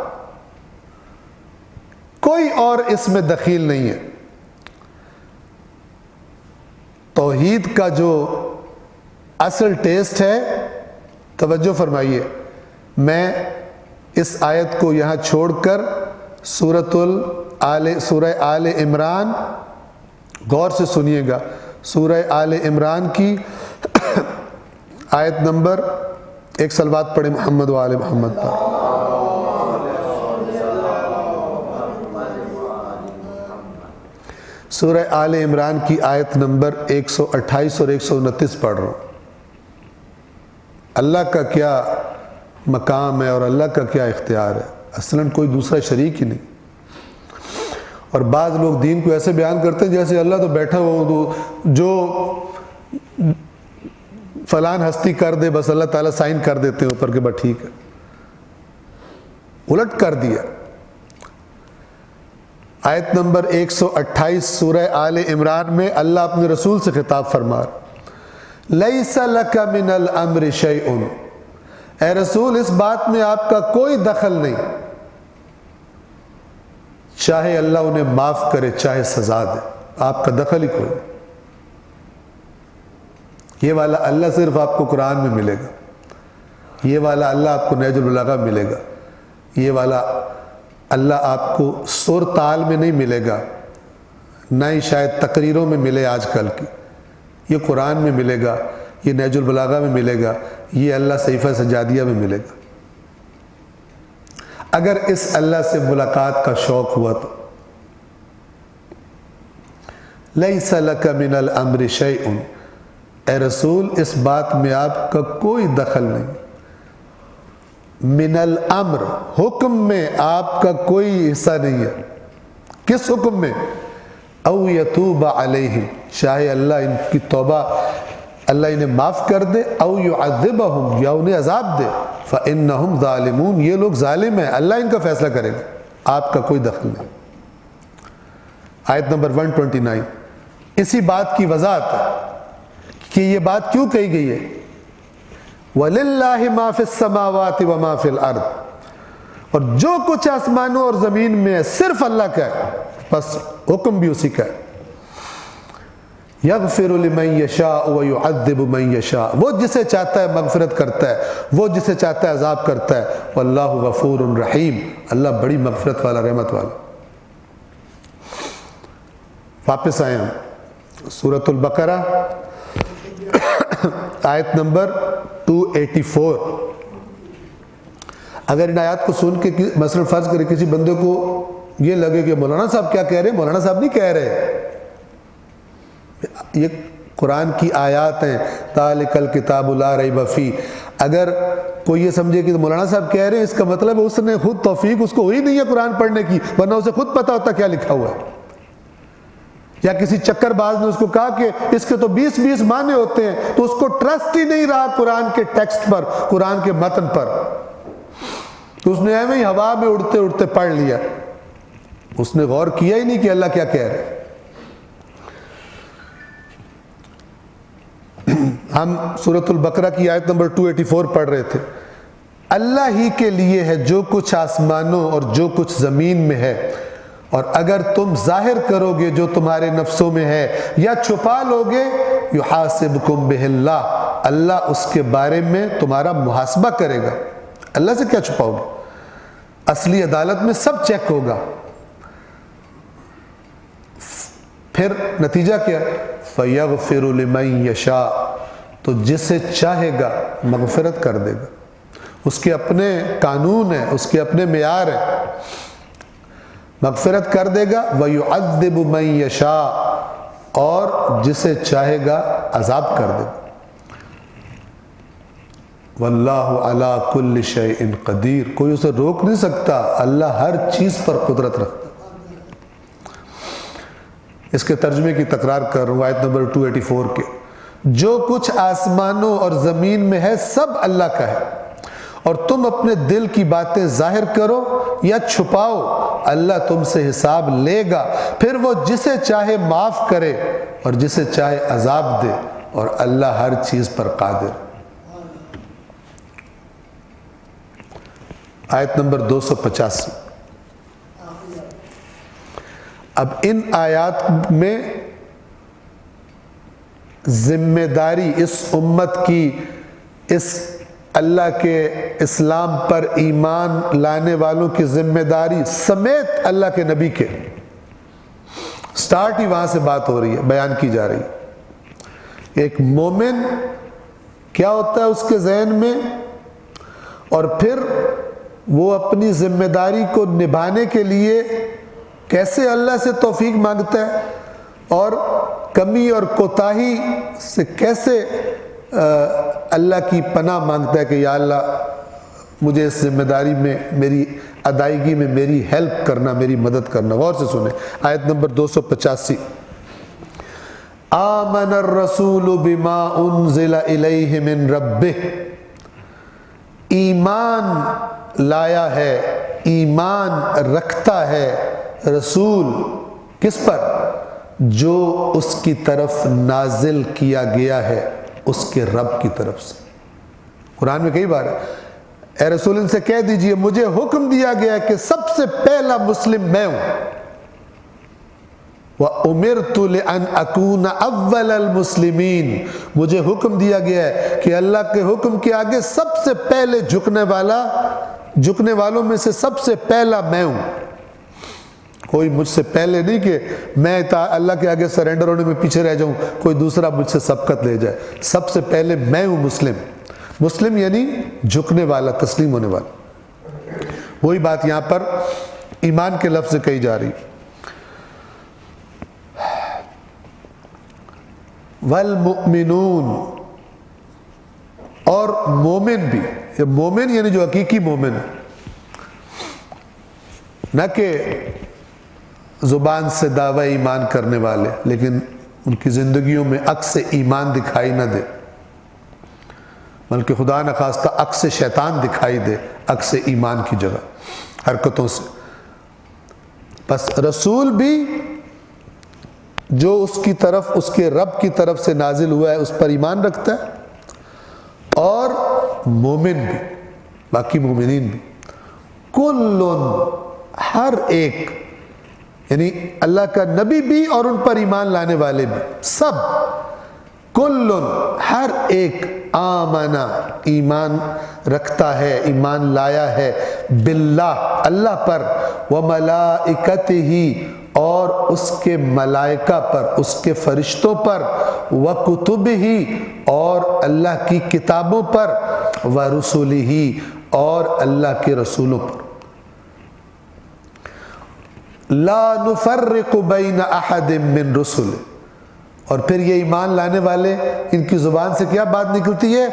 کوئی اور اس میں دخیل نہیں ہے۔ توحید کا جو اصل ٹیسٹ ہے، توجہ فرمائیے، میں اس آیت کو یہاں چھوڑ کر سورہ آل عمران غور سے سنیے گا، سورہ آل عمران کی آیت نمبر، ایک صلوات پڑھیں محمد و آل محمد پر۔ سورہ آل عمران کی آیت نمبر 128 اور 129 پڑھ رہا ہوں۔ اللہ کا کیا مقام ہے اور اللہ کا کیا اختیار ہے، اصلاً کوئی دوسرا شریک ہی نہیں۔ اور بعض لوگ دین کو ایسے بیان کرتے ہیں جیسے اللہ تو بیٹھا ہو، جو فلان ہستی کر دے بس اللہ تعالیٰ سائن کر دیتے ہیں اوپر کے، بس ٹھیک ہے، الٹ کر دیا۔ آیت نمبر 128 سورہ آل عمران میں اللہ اپنے رسول سے خطاب فرما رہا، لیس لک من الامر شیء، اے رسول اس بات میں آپ کا کوئی دخل نہیں، چاہے اللہ انہیں معاف کرے چاہے سزا دے، آپ کا دخل ہی کوئی نہیں۔ یہ والا اللہ صرف آپ کو قرآن میں ملے گا، یہ والا اللہ آپ کو نہج البلاغہ ملے گا، یہ والا اللہ آپ کو سر تال میں نہیں ملے گا، نہ ہی شاید تقریروں میں ملے آج کل کی، یہ قرآن میں ملے گا، یہ نہج البلاغہ میں ملے گا، یہ اللہ صحیفہ سجادیہ میں ملے گا۔ اگر اس اللہ سے ملاقات کا شوق ہوا تو لیس لک من الامر شیء، اے رسول اس بات میں آپ کا کوئی دخل نہیں، من الامر حکم میں آپ کا کوئی حصہ نہیں ہے، کس حکم میں؟ او یتوب علیہم، چاہے اللہ ان کی توبہ، اللہ انہیں معاف کر دے، او یعذبہم، یا انہیں عذاب دے، فإنہم ظالمون، یہ لوگ ظالم ہیں، اللہ ان کا فیصلہ کرے گا، آپ کا کوئی دخل نہیں۔ آیت نمبر 129 اسی بات کی وضاحت ہے کہ یہ بات کیوں کہی گئی ہے، وَلِلَّهِ مَا فِي السَّمَاوَاتِ وَمَا فِي الْأَرْضِ، اور جو کچھ آسمانوں اور زمین میں ہے صرف اللہ کا ہے، بس حکم بھی اسی کا ہے۔ يَغْفِرُ لِمَنْ يَشَاءُ وَيُعَذِّبُ مَنْ يَشَاءُ، وہ جسے چاہتا ہے مغفرت کرتا ہے، وہ جسے چاہتا ہے عذاب کرتا ہے، وَاللَّهُ غَفُورٌ رَحِيمٌ، اللہ بڑی مغفرت والا، رحمت والا۔ واپس آئے ہم سورۃ البقرہ آیت نمبر 284۔ اگر ان آیات کو سن کے مثلا فرض کرے کسی بندے کو یہ لگے کہ مولانا صاحب کیا کہہ رہے ہیں، مولانا صاحب نہیں کہہ رہے، یہ قرآن کی آیات ہیں، ذالک الکتاب لا ریب فیہ، اگر کوئی یہ سمجھے کہ مولانا صاحب کہہ رہے ہیں، اس کا مطلب ہے اس نے خود توفیق اس کو ہوئی نہیں ہے قرآن پڑھنے کی، ورنہ اسے خود پتا ہوتا کیا لکھا ہوا ہے۔ یا کسی چکر باز نے اس کو کہا کہ اس کے تو 20 معنی ہوتے ہیں، تو اس کو ٹرسٹ ہی نہیں رہا قرآن کے ٹیکسٹ پر، قرآن کے متن پر، تو اس نے ایویں ہی ہوا میں اڑتے اڑتے پڑھ لیا، اس نے غور کیا ہی نہیں کہ اللہ کیا کہہ رہے۔ ہم سورۃ البقرہ کی آیت نمبر 284 پڑھ رہے تھے، اللہ ہی کے لیے ہے جو کچھ آسمانوں اور جو کچھ زمین میں ہے، اور اگر تم ظاہر کرو گے جو تمہارے نفسوں میں ہے یا چھپا لوگے، یحاسبکم بہ اللہ، اللہ اس کے بارے میں تمہارا محاسبہ کرے گا۔ اللہ سے کیا چھپاؤ گے؟ اصلی عدالت میں سب چیک ہوگا۔ پھر نتیجہ کیا؟ فَيَغْفِرُ لِمَنْ يَشَاءُ، تو جسے چاہے گا مغفرت کر دے گا، اس کے اپنے قانون ہیں، اس کے اپنے معیار ہیں، مغفرت کر دے گا۔ وَيُعَذِّبُ مَنْ يَشَاءُ، اور جسے چاہے گا عذاب کر دے گا۔ وَاللَّهُ عَلَىٰ كُلِّ شَيْءٍ قَدِيرٌ، کوئی اسے روک نہیں سکتا، اللہ ہر چیز پر قدرت رکھتا۔ اس کے ترجمے کی تکرار کر رہا ہوں، آیت نمبر 284 کے، جو کچھ آسمانوں اور زمین میں ہے سب اللہ کا ہے، اور تم اپنے دل کی باتیں ظاہر کرو یا چھپاؤ، اللہ تم سے حساب لے گا، پھر وہ جسے چاہے معاف کرے اور جسے چاہے عذاب دے، اور اللہ ہر چیز پر قادر۔ آیت نمبر 285۔ اب ان آیات میں ذمہ داری اس امت کی اس اللہ کے اسلام پر ایمان لانے والوں کی ذمہ داری سمیت اللہ کے نبی کے، سٹارٹ ہی وہاں سے بات ہو رہی ہے، بیان کی جا رہی ہے۔ ایک مومن کیا ہوتا ہے اس کے ذہن میں، اور پھر وہ اپنی ذمہ داری کو نبھانے کے لیے کیسے اللہ سے توفیق مانگتا ہے، اور کمی اور کوتاہی سے کیسے اللہ کی پناہ مانگتا ہے کہ یا اللہ مجھے اس ذمہ داری میں، میری ادائیگی میں میری ہیلپ کرنا، میری مدد کرنا۔ غور سے سنیں آیت نمبر 285۔ آمن الرسول بما انزل الیہ من ربہ، ایمان لایا ہے، ایمان رکھتا ہے رسول کس پر؟ جو اس کی طرف نازل کیا گیا ہے اس کے رب کی طرف سے۔ قرآن میں کئی بار ہے، اے رسول ان سے کہہ دیجئے مجھے حکم دیا گیا ہے کہ سب سے پہلا مسلم میں ہوں، وَأُمِرْتُ لِأَنْ أَكُونَ أَوَّلَ الْمُسْلِمِينَ، مجھے حکم دیا گیا ہے کہ اللہ کے حکم کے آگے سب سے پہلے جھکنے والوں میں سے سب سے پہلا میں ہوں۔ کوئی مجھ سے پہلے نہیں کہ میں اللہ کے آگے سرنڈر ہونے میں پیچھے رہ جاؤں، کوئی دوسرا مجھ سے سبقت لے جائے، سب سے پہلے میں ہوں مسلم۔ مسلم یعنی جھکنے والا، تسلیم ہونے والا۔ وہی بات یہاں پر ایمان کے لفظ سے کہی جا رہی۔ والمؤمنون، اور مومن بھی، مومن یعنی جو حقیقی مومن ہے، نہ کہ زبان سے دعوی ایمان کرنے والے لیکن ان کی زندگیوں میں عکس ایمان دکھائی نہ دے، بلکہ خدا نخواستہ عکس شیطان دکھائی دے عکس ایمان کی جگہ حرکتوں سے۔ بس رسول بھی جو اس کی طرف، اس کے رب کی طرف سے نازل ہوا ہے اس پر ایمان رکھتا ہے، اور مومن بھی، باقی مومنین بھی۔ کلن، ہر ایک، یعنی اللہ کا نبی بھی اور ان پر ایمان لانے والے بھی، سب، کلن، ہر ایک، آمنا، ایمان رکھتا ہے، ایمان لایا ہے، باللہ، اللہ پر، وملائکتہ، اور اس کے ملائکہ پر، اس کے فرشتوں پر، وکتبہ، اور اللہ کی کتابوں پر، ورسلہ، اور اللہ کے رسولوں پر۔ لا نفرق بین احد من رسل، اور پھر یہ ایمان لانے والے، ان کی زبان سے کیا بات نکلتی ہے؟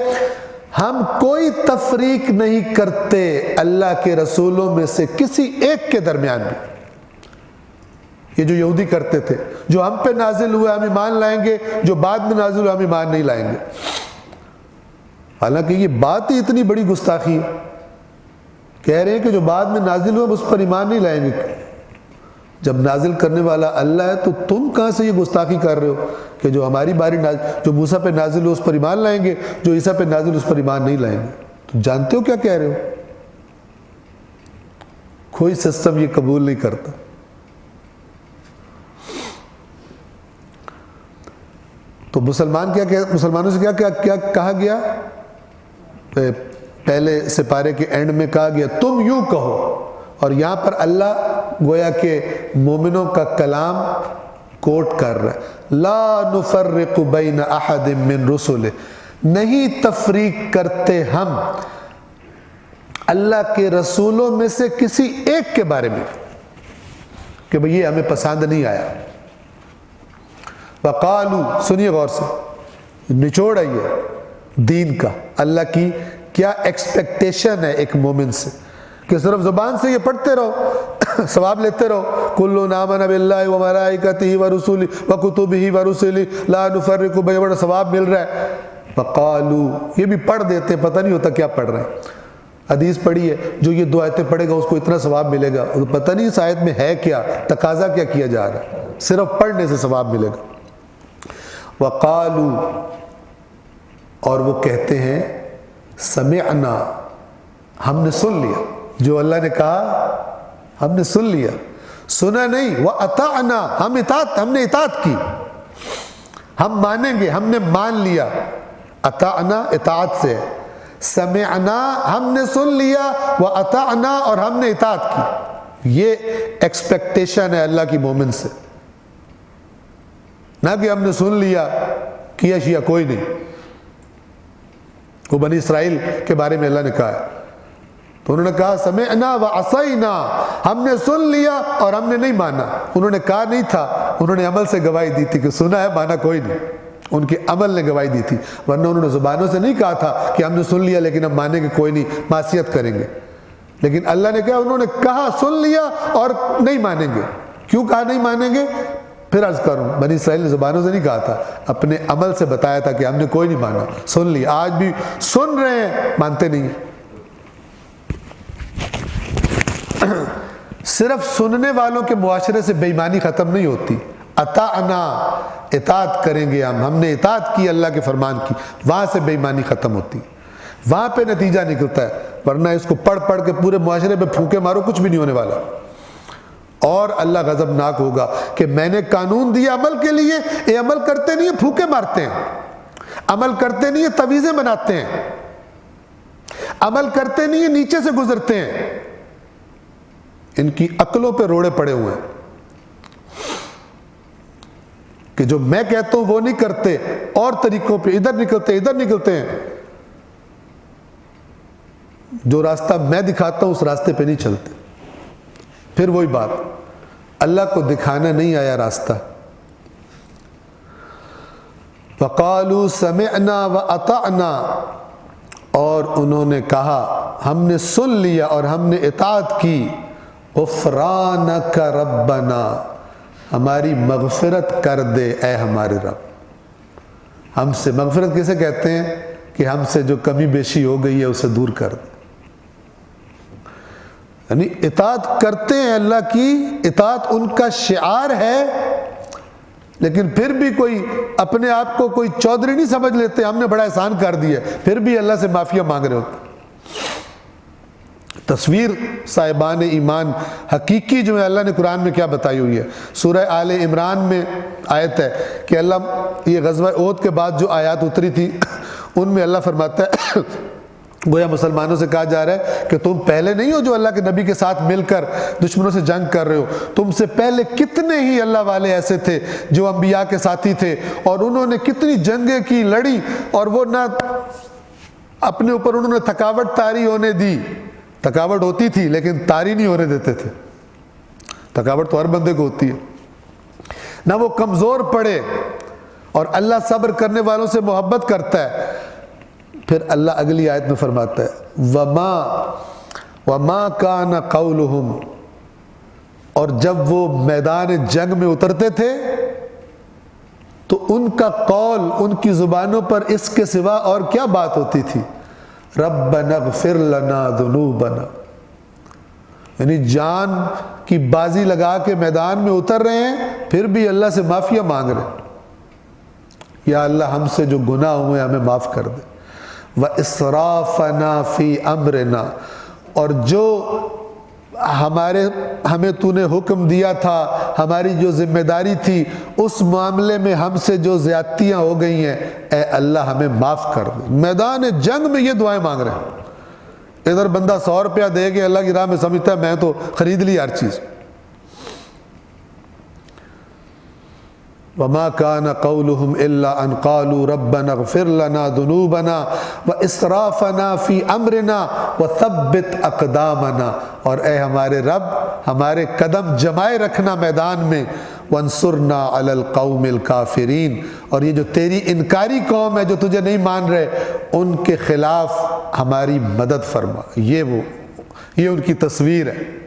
ہم کوئی تفریق نہیں کرتے اللہ کے رسولوں میں سے کسی ایک کے درمیان بھی۔ یہ جو یہودی کرتے تھے، جو ہم پہ نازل ہوئے ہم ایمان لائیں گے، جو بعد میں نازل ہوئے ہم ایمان نہیں لائیں گے۔ حالانکہ یہ بات ہی اتنی بڑی گستاخی ہے، کہہ رہے ہیں کہ جو بعد میں نازل ہوئے ہم اس پر ایمان نہیں لائیں گے۔ جب نازل کرنے والا اللہ ہے تو تم کہاں سے یہ گستاخی کر رہے ہو کہ جو ہماری باری جو موسیٰ پہ نازل ہو اس پر ایمان لائیں گے، جو عیسیٰ پہ نازل اس پر ایمان نہیں لائیں گے؟ تو جانتے ہو کیا کہہ رہے ہو؟ کوئی سسٹم یہ قبول نہیں کرتا۔ تو مسلمانوں سے کیا کہا گیا؟ پہلے سپارے کے اینڈ میں کہا گیا تم یوں کہو، اور یہاں پر اللہ گویا کہ مومنوں کا کلام کوٹ کر رہا ہے۔ لا نفرق بین احد من رسل، نہیں تفریق کرتے ہم اللہ کے رسولوں میں سے کسی ایک کے بارے میں کہ بھئی یہ ہمیں پسند نہیں آیا۔ وقالو، سنیے غور سے، نچوڑ آئی ہے دین کا، اللہ کی کیا ایکسپیکٹیشن ہے ایک مومن سے، کہ صرف زبان سے یہ پڑھتے رہو، ثواب لیتے رہو، کل آمن باللہ وملائکتہ ورسلہ وکتبہ ورسلہ لا نفرق بین، بڑا ثواب مل رہا ہے۔ وقالو، یہ بھی پڑھ دیتے، پتہ نہیں ہوتا کیا پڑھ رہے ہیں۔ حدیث پڑھی ہے جو یہ دو آیتیں پڑھے گا اس کو اتنا ثواب ملے گا، پتہ نہیں اس آیت میں ہے کیا، تقاضا کیا کیا جا رہا ہے، صرف پڑھنے سے ثواب ملے گا۔ وقالو، اور وہ کہتے ہیں سمعنا، ہم نے سن لیا، جو اللہ نے کہا ہم نے سن لیا، سنا نہیں، وَأَطَعْنَا ہم نے اطاعت کی، ہم مانیں گے، ہم نے مان لیا۔ اطعنا اطاعت سے، سمعنا ہم نے سن لیا، وَأَطَعْنَا اور ہم نے اطاعت کی۔ یہ ایکسپیکٹیشن ہے اللہ کی مومن سے، نہ کہ ہم نے سن لیا کیا شیا کوئی نہیں۔ وہ بنی اسرائیل کے بارے میں اللہ نے کہا ہے، تو انہوں نے کہا سمعنا وعصینا، ہم نے سن لیا اور ہم نے نہیں مانا۔ انہوں نے کہا نہیں تھا، انہوں نے عمل سے گواہی دی تھی کہ سنا ہے مانا کوئی نہیں، ان کے عمل نے گواہی دی تھی، ورنہ انہوں نے زبانوں سے نہیں کہا تھا کہ ہم نے سن لیا لیکن ہم مانیں گے کوئی نہیں، معصیت کریں گے۔ لیکن اللہ نے کہا انہوں نے کہا سن لیا اور نہیں مانیں گے۔ کیوں کہا نہیں مانیں گے؟ پھر عرض کروں، بنی اسرائیل نے زبانوں سے نہیں کہا تھا، اپنے عمل سے بتایا تھا کہ ہم نے کوئی نہیں مانا، سن لیا۔ آج بھی سن رہے ہیں، مانتے نہیں ہیں۔ صرف سننے والوں کے معاشرے سے بے ایمانی ختم نہیں ہوتی، اطعنا اطاعت کریں گے ہم نے اطاعت کی اللہ کے فرمان کی، وہاں سے بے ایمانی ختم ہوتی، وہاں پہ نتیجہ نکلتا ہے، ورنہ اس کو پڑھ پڑھ کے پورے معاشرے پہ پھونکے مارو کچھ بھی نہیں ہونے والا، اور اللہ غضبناک ہوگا کہ میں نے قانون دیا عمل کے لیے، یہ عمل کرتے نہیں ہیں، پھونکے مارتے ہیں، عمل کرتے نہیں ہیں، تویزیں بناتے ہیں، عمل کرتے نہیں ہیں، نیچے سے گزرتے ہیں، ان کی عقلوں پہ روڑے پڑے ہوئے ہیں کہ جو میں کہتا ہوں وہ نہیں کرتے، اور طریقوں پہ ادھر نکلتے ہیں، جو راستہ میں دکھاتا ہوں اس راستے پہ نہیں چلتے۔ پھر وہی بات، اللہ کو دکھانا نہیں آیا راستہ۔ وَقَالُوا سَمِعْنَا وَأَطَعْنَا اور انہوں نے کہا ہم نے سن لیا اور ہم نے اطاعت کی، غفرانک ربنا ہماری مغفرت کر دے اے ہمارے رب۔ ہم سے مغفرت کسے کہتے ہیں؟ کہ ہم سے جو کمی بیشی ہو گئی ہے اسے دور کر دے، یعنی اطاعت کرتے ہیں اللہ کی، اطاعت ان کا شعار ہے، لیکن پھر بھی کوئی اپنے آپ کو کوئی چودھری نہیں سمجھ لیتے، ہم نے بڑا احسان کر دیا، پھر بھی اللہ سے معافیہ مانگ رہے ہوتے۔ تصویر صاحبان ایمان حقیقی جو ہے اللہ نے قرآن میں کیا بتائی ہوئی ہے۔ سورہ آل عمران میں آیت ہے کہ اللہ، یہ غزوہ احد کے بعد جو آیات اتری تھی ان میں اللہ فرماتا ہے گویا مسلمانوں سے کہا جا رہا ہے کہ تم پہلے نہیں ہو جو اللہ کے نبی کے ساتھ مل کر دشمنوں سے جنگ کر رہے ہو، تم سے پہلے کتنے ہی اللہ والے ایسے تھے جو انبیاء کے ساتھی تھے، اور انہوں نے کتنی جنگیں کی، لڑی، اور وہ نہ اپنے اوپر انہوں نے تھکاوٹ طاری ہونے دی، تھکاوٹ ہوتی تھی لیکن طاری نہیں ہونے دیتے تھے، تھکاوٹ تو ہر بندے کو ہوتی ہے، نہ وہ کمزور پڑے، اور اللہ صبر کرنے والوں سے محبت کرتا ہے۔ پھر اللہ اگلی آیت میں فرماتا ہے وَمَا كَانَ قَوْلُهُمْ اور جب وہ میدان جنگ میں اترتے تھے تو ان کا قول، ان کی زبانوں پر اس کے سوا اور کیا بات ہوتی تھی؟ رَبَّنَا اغْفِرْ لَنَا ذُنُوبَنَا، یعنی جان کی بازی لگا کے میدان میں اتر رہے ہیں، پھر بھی اللہ سے معافیہ مانگ رہے ہیں، یا اللہ ہم سے جو گناہ ہوئے ہمیں معاف کر دے، وَإِسْرَافَنَا فِي أَمْرِنَا اور جو ہمیں تو نے حکم دیا تھا، ہماری جو ذمہ داری تھی، اس معاملے میں ہم سے جو زیادتیاں ہو گئی ہیں، اے اللہ ہمیں معاف کر دے۔ میدان جنگ میں یہ دعائیں مانگ رہے ہیں، ادھر بندہ 100 روپیہ دے کے اللہ کی راہ میں سمجھتا ہے میں تو خرید لی ہر چیز۔ وَمَا كَانَ قَوْلُهُمْ إِلَّا أَنْ قَالُوا رَبَّنَا اغْفِرْ لَنَا ذُنُوبَنَا وَإِسْرَافَنَا فِي أَمْرِنَا وَثَبِّتْ أَقْدَامَنَا اور اے ہمارے رب ہمارے قدم جمائے رکھنا میدان میں، وَانْصُرْنَا عَلَى الْقَوْمِ الْكَافِرِينَ اور یہ جو تیری انکاری قوم ہے جو تجھے نہیں مان رہے، ان کے خلاف ہماری مدد فرما۔ یہ ان کی تصویر ہے۔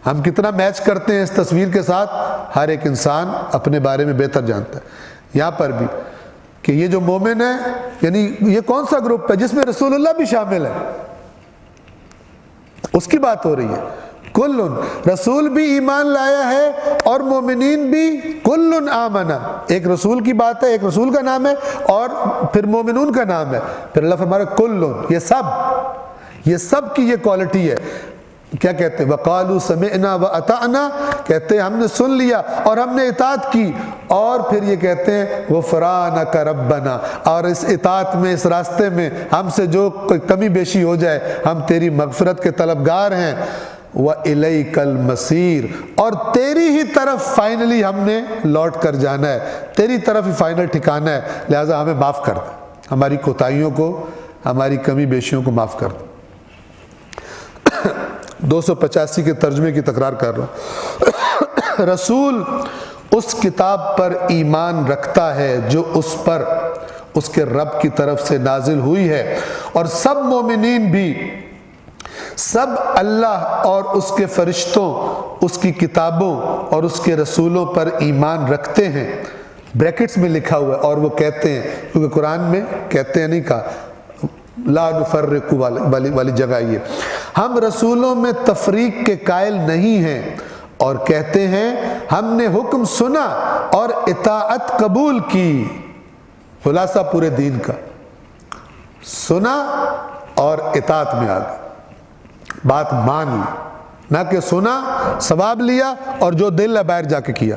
ہم کتنا میچ کرتے ہیں اس تصویر کے ساتھ، ہر ایک انسان اپنے بارے میں بہتر جانتا ہے۔ یہاں پر بھی کہ یہ جو مومن ہے، یعنی یہ کون سا گروپ ہے جس میں رسول اللہ بھی شامل ہے، اس کی بات ہو رہی ہے۔ کلن رسول بھی ایمان لایا ہے اور مومنین بھی، کلن آمنا، ایک رسول کی بات ہے، ایک رسول کا نام ہے اور پھر مومنون کا نام ہے، پھر اللہ فرما رہا ہے کلن، یہ سب، یہ سب کی یہ کوالٹی ہے. کیا کہتے ہیں؟ وَقَالُوا سَمِعْنَا وَأَطَعْنَا، کہتے ہیں ہم نے سن لیا اور ہم نے اطاعت کی. اور پھر یہ کہتے ہیں غُفْرَانَكَ رَبَّنَا، اور اس اطاعت میں، اس راستے میں ہم سے جو کوئی کمی بیشی ہو جائے ہم تیری مغفرت کے طلبگار ہیں. وَإِلَيْكَ الْمَصِيرُ، اور تیری ہی طرف فائنلی ہم نے لوٹ کر جانا ہے، تیری طرف ہی فائنل ٹھکانا ہے، لہٰذا ہمیں معاف کر دے، ہماری کوتاہیوں کو، ہماری کمی بیشیوں کو معاف کر دے. 285 کے ترجمے کی تکرار کر رہا ہوں. رسول اس کتاب پر ایمان رکھتا ہے جو اس پر اس کے رب کی طرف سے نازل ہوئی ہے، اور سب مومنین بھی، سب اللہ اور اس کے فرشتوں، اس کی کتابوں اور اس کے رسولوں پر ایمان رکھتے ہیں. بریکٹس میں لکھا ہوا ہے، اور وہ کہتے ہیں، کیونکہ قرآن میں کہتے ہیں نہیں کہا، لا نفرق والی جگہ یہ، ہم رسولوں میں تفریق کے قائل نہیں ہیں، اور کہتے ہیں ہم نے حکم سنا اور اطاعت قبول کی. خلاصہ پورے دین کا سنا اور اطاعت میں آ گئے، بات مان لی، نہ کہ سنا ثواب لیا اور جو دل ہے باہر جا کے کیا.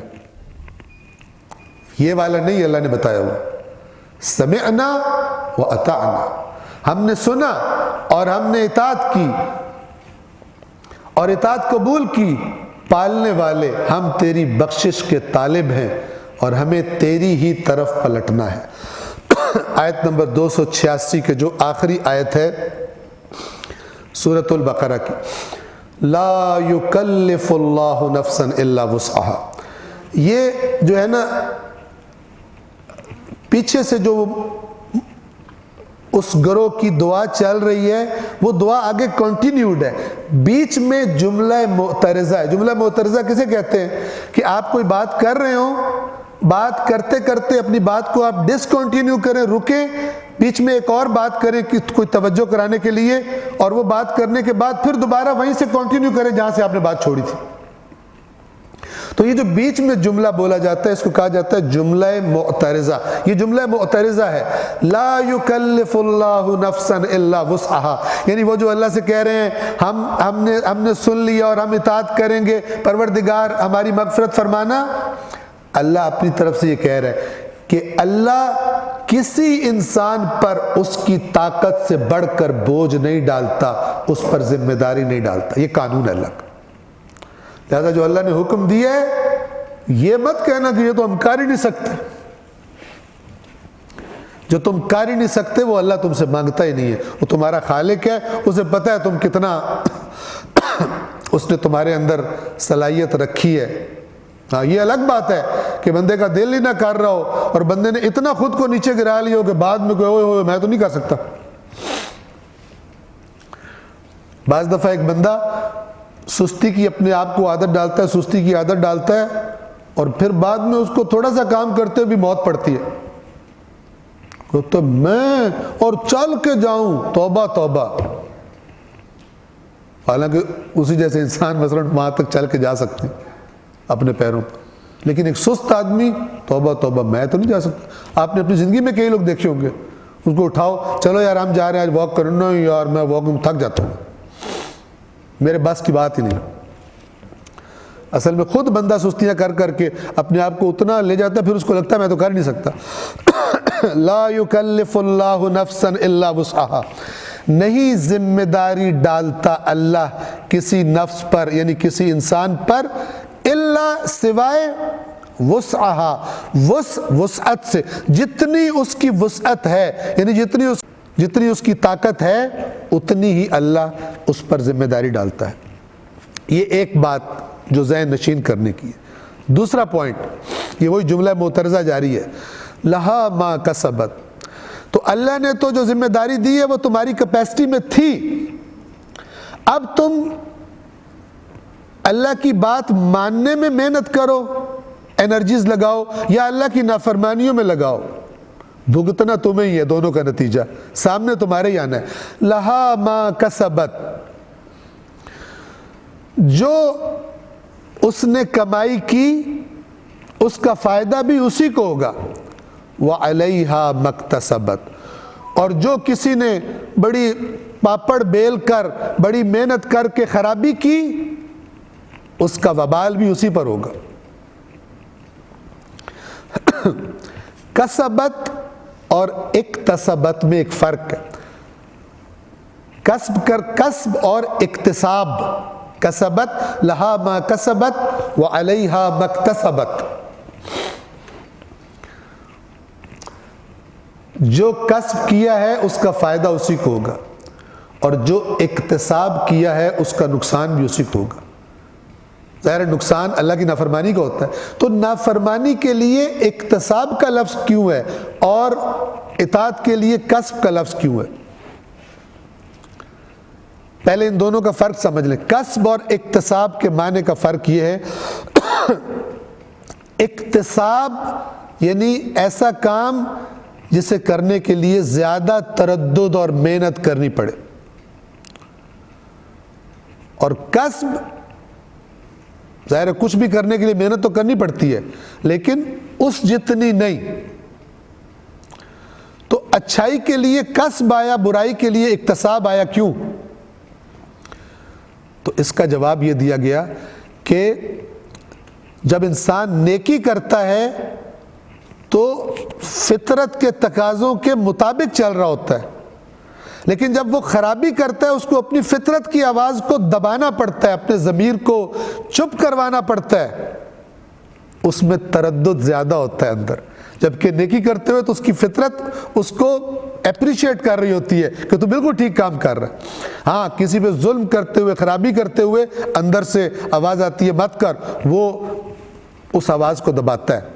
یہ والا نہیں اللہ نے بتایا ہوا. سمعنا واطعنا، ہم نے سنا اور ہم نے اطاعت کی اور اطاعت قبول کی. پالنے والے ہم تیری بخشش کے طالب ہیں اور ہمیں تیری ہی طرف پلٹنا ہے. آیت نمبر 286 کے جو آخری آیت ہے سورۃ البقرہ کی، لا یکلف اللہ نفسا الا وسعها. یہ جو ہے نا پیچھے سے جو اس گروہ کی دعا چل رہی ہے وہ دعا آگے کنٹینیوڈ ہے. بیچ میں جملہ معترضہ ہے. جملہ معترضہ کسے کہتے ہیں؟ کہ آپ کوئی بات کر رہے ہوں، بات کرتے کرتے اپنی بات کو آپ ڈسکنٹینیو کریں، رکیں، بیچ میں ایک اور بات کریں کہ کوئی توجہ کرانے کے لیے، اور وہ بات کرنے کے بعد پھر دوبارہ وہیں سے کنٹینیو کریں جہاں سے آپ نے بات چھوڑی تھی. تو یہ جو بیچ میں جملہ بولا جاتا ہے اس کو کہا جاتا ہے جملہ معترضہ. یہ جملہ معترضہ ہے. لا یکلف اللہ نفسا الا وسعها، یعنی وہ جو اللہ سے کہہ رہے ہیں ہم نے سن لیا اور ہم اطاعت کریں گے، پروردگار ہماری مغفرت فرمانا. اللہ اپنی طرف سے یہ کہہ رہا ہے کہ اللہ کسی انسان پر اس کی طاقت سے بڑھ کر بوجھ نہیں ڈالتا، اس پر ذمہ داری نہیں ڈالتا. یہ قانون ہے اللہ کا. لہذا جو اللہ نے حکم دیا ہے یہ مت کہنا کہ یہ تو ہم کر ہی نہیں سکتے. جو تم کر ہی نہیں سکتے وہ اللہ تم سے مانگتا ہی نہیں ہے. وہ تمہارا خالق ہے، اسے پتہ ہے تم کتنا اس نے تمہارے اندر صلاحیت رکھی ہے. ہاں یہ الگ بات ہے کہ بندے کا دل ہی نہ کر رہا ہو اور بندے نے اتنا خود کو نیچے گرا لیا ہو کہ بعد میں کوئی ہوئے میں تو نہیں کر سکتا. بعض دفعہ ایک بندہ سستی کی اپنے آپ کو عادت ڈالتا ہے، سستی کی عادت ڈالتا ہے، اور پھر بعد میں اس کو تھوڑا سا کام کرتے بھی موت پڑتی ہے. تو میں اور چل کے جاؤں، توبہ توبہ. حالانکہ اسی جیسے انسان مثلا وہاں تک چل کے جا سکتے اپنے پیروں پر، لیکن ایک سست آدمی توبہ توبہ میں تو نہیں جا سکتا. آپ نے اپنی زندگی میں کئی لوگ دیکھے ہوں گے، اس کو اٹھاؤ چلو یار ہم جا رہے ہیں آج واک کرنا، یار میں واک میں تھک جاتا ہوں، میرے بس کی بات ہی نہیں. اصل میں خود بندہ سستیاں کر کر کے اپنے آپ کو اتنا لے جاتا ہے پھر اس کو لگتا ہے میں تو کر نہیں سکتا. لا یکلف اللہ نفسا الا وسعها، نہیں ذمہ داری ڈالتا اللہ کسی نفس پر یعنی کسی انسان پر، الا سوائے وسعها، وسعت سے، جتنی اس کی وسعت ہے یعنی جتنی اس کی طاقت ہے اتنی ہی اللہ اس پر ذمہ داری ڈالتا ہے. یہ ایک بات جو ذہن نشین کرنے کی ہے. دوسرا پوائنٹ، یہ وہی جملہ معترضہ جاری ہے، لہا ما کسبت. تو اللہ نے تو جو ذمہ داری دی ہے وہ تمہاری کیپیسٹی میں تھی، اب تم اللہ کی بات ماننے میں محنت کرو، انرجیز لگاؤ، یا اللہ کی نافرمانیوں میں لگاؤ. بھگتنا تمہیں ہی ہے، دونوں کا نتیجہ سامنے تمہارے ہی آنا ہے. لہا ما کسبت، جو اس نے کمائی کی اس کا فائدہ بھی اسی کو ہوگا. وعلیہا مکتسبت، اور جو کسی نے بڑی پاپڑ بیل کر بڑی محنت کر کے خرابی کی، اس کا وبال بھی اسی پر ہوگا۔ کسبت اور اکتسبت میں ایک فرق ہے۔ کسب اور اکتساب، کسبت لہا ما کسبت وعلیہا ما اکتسبت، جو کسب کیا ہے اس کا فائدہ اسی کو ہوگا، اور جو اکتساب کیا ہے اس کا نقصان بھی اسی کو ہوگا۔ ظاہر نقصان اللہ کی نافرمانی کا ہوتا ہے، تو نافرمانی کے لیے اکتساب کا لفظ کیوں ہے اور اطاعت کے لیے کسب کا لفظ کیوں ہے؟ پہلے ان دونوں کا فرق سمجھ لیں۔ کسب اور اکتساب کے معنی کا فرق یہ ہے، اکتساب یعنی ایسا کام جسے کرنے کے لیے زیادہ تردد اور محنت کرنی پڑے، اور کسب ظاہر ہے کچھ بھی کرنے کے لیے محنت تو کرنی پڑتی ہے لیکن اس جتنی نہیں۔ تو اچھائی کے لیے کسب آیا، برائی کے لیے اکتساب آیا، کیوں؟ تو اس کا جواب یہ دیا گیا کہ جب انسان نیکی کرتا ہے تو فطرت کے تقاضوں کے مطابق چل رہا ہوتا ہے، لیکن جب وہ خرابی کرتا ہے اس کو اپنی فطرت کی آواز کو دبانا پڑتا ہے، اپنے ضمیر کو چپ کروانا پڑتا ہے، اس میں تردد زیادہ ہوتا ہے اندر۔ جبکہ نیکی کرتے ہوئے تو اس کی فطرت اس کو اپریشیٹ کر رہی ہوتی ہے کہ تو بالکل ٹھیک کام کر رہا ہے۔ ہاں کسی پہ ظلم کرتے ہوئے، خرابی کرتے ہوئے اندر سے آواز آتی ہے مت کر، وہ اس آواز کو دباتا ہے۔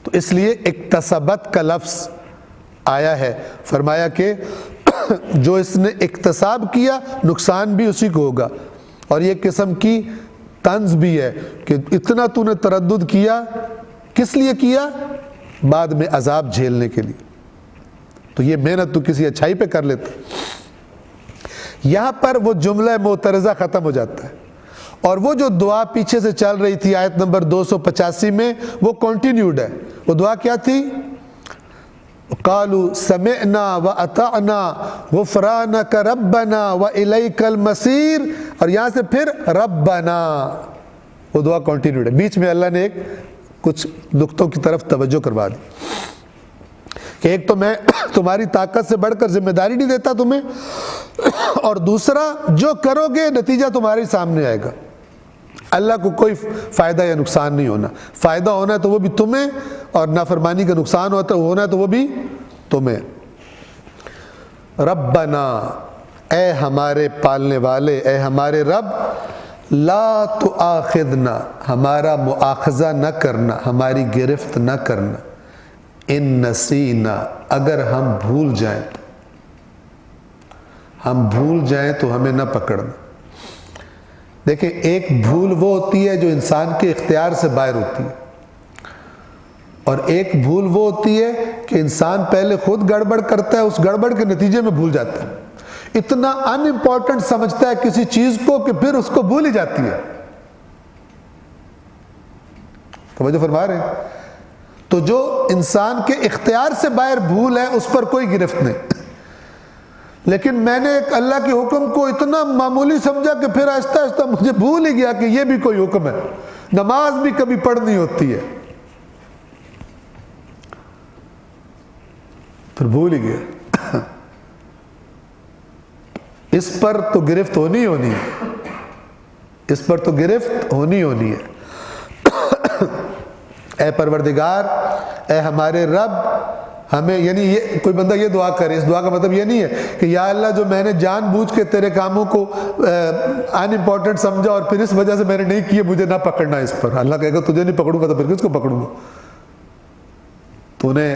تو اس لیے اکتسبت کا لفظ آیا ہے، فرمایا کہ جو اس نے اکتساب کیا نقصان بھی اسی کو ہوگا، اور یہ قسم کی طنز بھی ہے کہ اتنا تو نے تردد کیا، کس لیے کیا؟ بعد میں عذاب جھیلنے کے لیے، تو یہ محنت تو کسی اچھائی پہ کر لیتا۔ یہاں پر وہ جملہ معترضہ ختم ہو جاتا ہے، اور وہ جو دعا پیچھے سے چل رہی تھی آیت نمبر 285 میں وہ کنٹینیوڈ ہے۔ وہ دعا کیا تھی؟ قالوا سمعنا واطعنا غفرانک ربنا والیک المصیر، اور یہاں سے پھر ربنا، وہ دعا کنٹینیوڈ ہے۔ بیچ میں اللہ نے ایک کچھ نقطوں کی طرف توجہ کروا دی کہ ایک تو میں تمہاری طاقت سے بڑھ کر ذمہ داری نہیں دیتا تمہیں، اور دوسرا جو کرو گے نتیجہ تمہارے سامنے آئے گا، اللہ کو کوئی فائدہ یا نقصان نہیں ہونا، فائدہ ہونا ہے تو وہ بھی تمہیں، اور نافرمانی کا نقصان ہونا ہے تو وہ بھی تمہیں۔ ربنا، اے ہمارے پالنے والے، اے ہمارے رب، لا تؤاخذنا، ہمارا مؤاخذہ نہ کرنا، ہماری گرفت نہ کرنا، ان نسینا، اگر ہم بھول جائیں، ہم بھول جائیں تو ہمیں نہ پکڑنا۔ دیکھیں ایک بھول وہ ہوتی ہے جو انسان کے اختیار سے باہر ہوتی ہے، اور ایک بھول وہ ہوتی ہے کہ انسان پہلے خود گڑبڑ کرتا ہے، اس گڑبڑ کے نتیجے میں بھول جاتا ہے، اتنا ان امپورٹنٹ سمجھتا ہے کسی چیز کو کہ پھر اس کو بھول ہی جاتی ہے۔ توجہ فرما رہے ہیں؟ تو جو انسان کے اختیار سے باہر بھول ہے اس پر کوئی گرفت نہیں، لیکن میں نے ایک اللہ کے حکم کو اتنا معمولی سمجھا کہ پھر آہستہ آہستہ مجھے بھول ہی گیا کہ یہ بھی کوئی حکم ہے، نماز بھی کبھی پڑھنی ہوتی ہے، پھر بھول ہی گیا۔ اس پر تو گرفت ہونی ہے، اس پر تو گرفت ہونی ہے۔ اے پروردگار، اے ہمارے رب، ہمیں، یعنی یہ کوئی بندہ یہ دعا کرے، اس دعا کا مطلب یہ نہیں ہے کہ یا اللہ جو میں نے جان بوجھ کے تیرے کاموں کو ان امپورٹنٹ سمجھا اور پھر اس وجہ سے میں نے نہیں کیے، مجھے نہ پکڑنا اس پر۔ اللہ کہے گا تجھے نہیں پکڑوں گا تو پھر کس کو پکڑوں گا؟ تو نے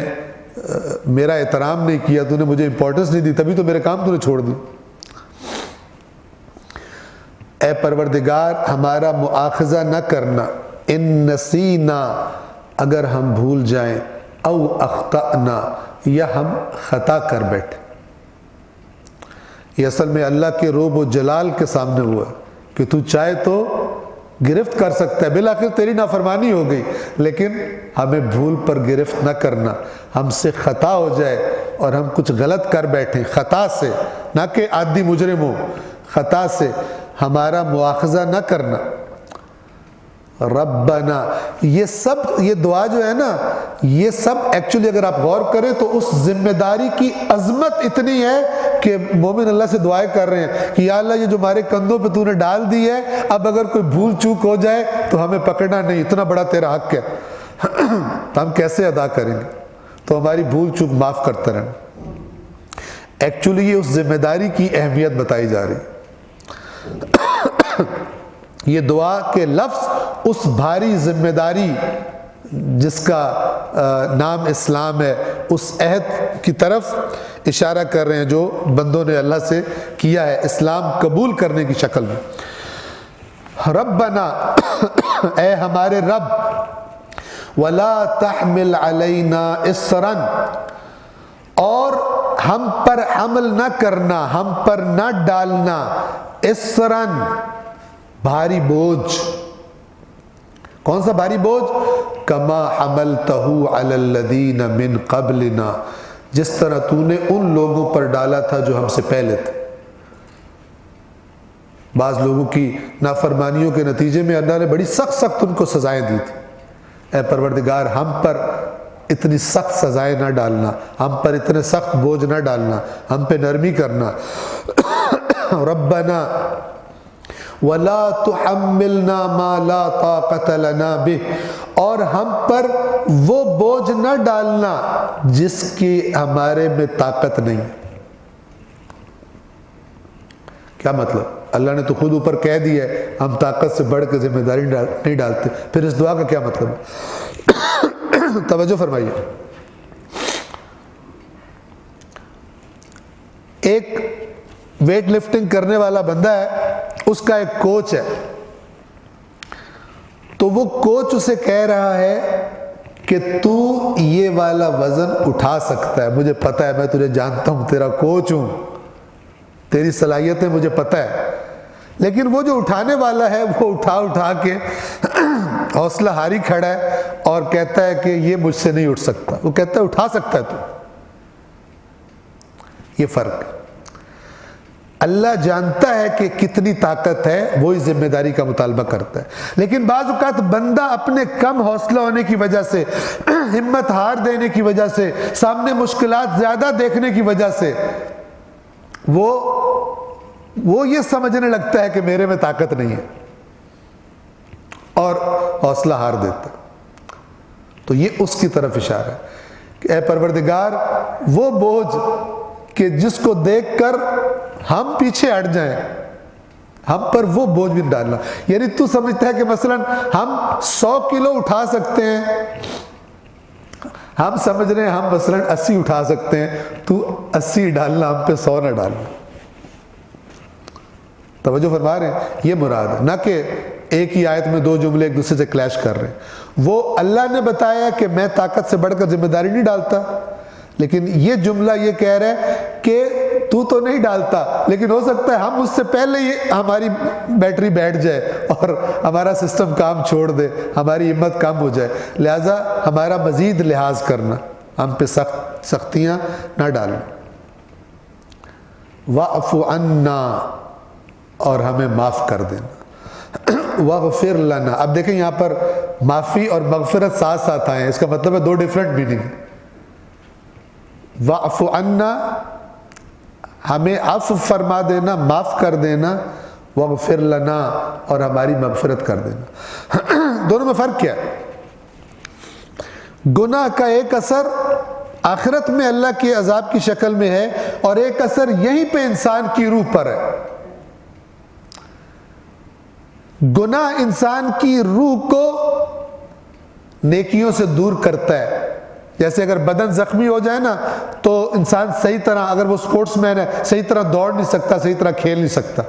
میرا احترام نہیں کیا، تو نے مجھے امپورٹنس نہیں دی، تبھی تو میرے کام تو نے چھوڑ دی۔ اے پروردگار ہمارا مؤاخذہ نہ کرنا، ان نسینا، اگر ہم بھول جائیں، او اخطأنا، یا ہم خطا کر بیٹھے۔ یہ اصل میں اللہ کے روب و جلال کے سامنے ہوا کہ تو چاہے تو گرفت کر سکتا ہے، بالآخر تیری نافرمانی ہو گئی، لیکن ہمیں بھول پر گرفت نہ کرنا، ہم سے خطا ہو جائے اور ہم کچھ غلط کر بیٹھیں خطا سے، نہ کہ عادی مجرم ہو، خطا سے ہمارا مواخذہ نہ کرنا۔ ربنا، یہ دعا جو ہے نا، یہ سب ایکچولی اگر آپ غور کریں تو اس ذمہ داری کی عظمت اتنی ہے کہ مومن اللہ سے دعائیں کر رہے ہیں کہ یا اللہ یہ جو ہمارے کندھوں پہ تو نے ڈال دی ہے، اب اگر کوئی بھول چوک ہو جائے تو ہمیں پکڑنا نہیں، اتنا بڑا تیرا حق ہے، تو ہم کیسے ادا کریں گے؟ تو ہماری بھول چوک معاف کرتے رہنا۔ ایکچولی یہ اس ذمہ داری کی اہمیت بتائی جا رہی ہے۔ یہ دعا کے لفظ اس بھاری ذمہ داری جس کا نام اسلام ہے، اس عہد کی طرف اشارہ کر رہے ہیں جو بندوں نے اللہ سے کیا ہے اسلام قبول کرنے کی شکل میں۔ ربنا، اے ہمارے رب، ولا تحمل علینا اصرا، اور ہم پر حمل نہ کرنا، ہم پر نہ ڈالنا، اصرا، بھاری بوجھ۔ کون سا بھاری بوجھ؟ کما حملتہ علی الذین من قبلنا، جس طرح تو نے ان لوگوں پر ڈالا تھا جو ہم سے پہلے تھے۔ بعض لوگوں کی نافرمانیوں کے نتیجے میں اللہ نے بڑی سخت سخت ان کو سزائیں دی تھی۔ اے پروردگار، ہم پر اتنی سخت سزائیں نہ ڈالنا، ہم پر اتنے سخت بوجھ نہ ڈالنا، ہم پہ نرمی کرنا۔ ربنا ولا تحملنا ما لا طاقت لنا به، اور ہم پر وہ بوجھ نہ ڈالنا جس کی ہمارے میں طاقت نہیں۔ کیا مطلب؟ اللہ نے تو خود اوپر کہہ دیا ہے ہم طاقت سے بڑھ کے ذمہ داری نہیں ڈالتے، پھر اس دعا کا کیا مطلب ہے؟ توجہ فرمائیے۔ ایک ویٹ لفٹنگ کرنے والا بندہ ہے، اس کا ایک کوچ ہے، تو وہ کوچ اسے کہہ رہا ہے کہ تو یہ والا وزن اٹھا سکتا ہے، مجھے پتہ ہے، میں تجھے جانتا ہوں، تیرا کوچ ہوں، تیری صلاحیتیں مجھے پتہ ہے، لیکن وہ جو اٹھانے والا ہے وہ اٹھا کے حوصلہ ہاری کھڑا ہے اور کہتا ہے کہ یہ مجھ سے نہیں اٹھ سکتا، وہ کہتا ہے اٹھا سکتا ہے تو۔ یہ فرق، اللہ جانتا ہے کہ کتنی طاقت ہے، وہی ذمہ داری کا مطالبہ کرتا ہے، لیکن بعض اوقات بندہ اپنے کم حوصلہ ہونے کی وجہ سے، ہمت ہار دینے کی وجہ سے، سامنے مشکلات زیادہ دیکھنے کی وجہ سے وہ یہ سمجھنے لگتا ہے کہ میرے میں طاقت نہیں ہے اور حوصلہ ہار دیتا ہے۔ تو یہ اس کی طرف اشارہ ہے کہ اے پروردگار، وہ بوجھ کہ جس کو دیکھ کر ہم پیچھے ہٹ جائیں، ہم پر وہ بوجھ بھی ڈالنا۔ یعنی تو سمجھتا ہے کہ مثلا ہم 100 کلو اٹھا سکتے ہیں، ہم سمجھ رہے ہیں ہم مثلا 80 اٹھا سکتے ہیں، تو 80 ڈالنا، ہم پہ 100 نہ ڈالنا۔ توجہ فرما رہے ہیں؟ یہ مراد ہے، نہ کہ ایک ہی آیت میں دو جملے ایک دوسرے سے کلیش کر رہے ہیں۔ وہ اللہ نے بتایا کہ میں طاقت سے بڑھ کر ذمہ داری نہیں ڈالتا، لیکن یہ جملہ یہ کہہ رہا ہے کہ تو نہیں ڈالتا، لیکن ہو سکتا ہے ہم اس سے پہلے ہی ہماری بیٹری بیٹھ جائے اور ہمارا سسٹم کام چھوڑ دے، ہماری ہمت کم ہو جائے، لہٰذا ہمارا مزید لحاظ کرنا، ہم پہ سختیاں نہ ڈالنا۔ وَاعْفُ عَنَّا، اور ہمیں معاف کر دینا۔ وَاغْفِرْ لَنَا، اب دیکھیں یہاں پر معافی اور مغفرت ساتھ ساتھ آئے ہیں، اس کا مطلب ہے دو ڈیفرنٹ میننگ۔ وَاعْفُ عَنَّا، ہمیں عفو فرما دینا، معاف کر دینا، وَاغْفِرْ لَنَا، اور ہماری مغفرت کر دینا۔ دونوں میں فرق کیا ہے؟ گناہ کا ایک اثر آخرت میں اللہ کے عذاب کی شکل میں ہے، اور ایک اثر یہیں پہ انسان کی روح پر ہے۔ گناہ انسان کی روح کو نیکیوں سے دور کرتا ہے۔ جیسے اگر بدن زخمی ہو جائے نا تو انسان صحیح طرح، اگر وہ سپورٹس مین ہے، صحیح طرح دوڑ نہیں سکتا، صحیح طرح کھیل نہیں سکتا۔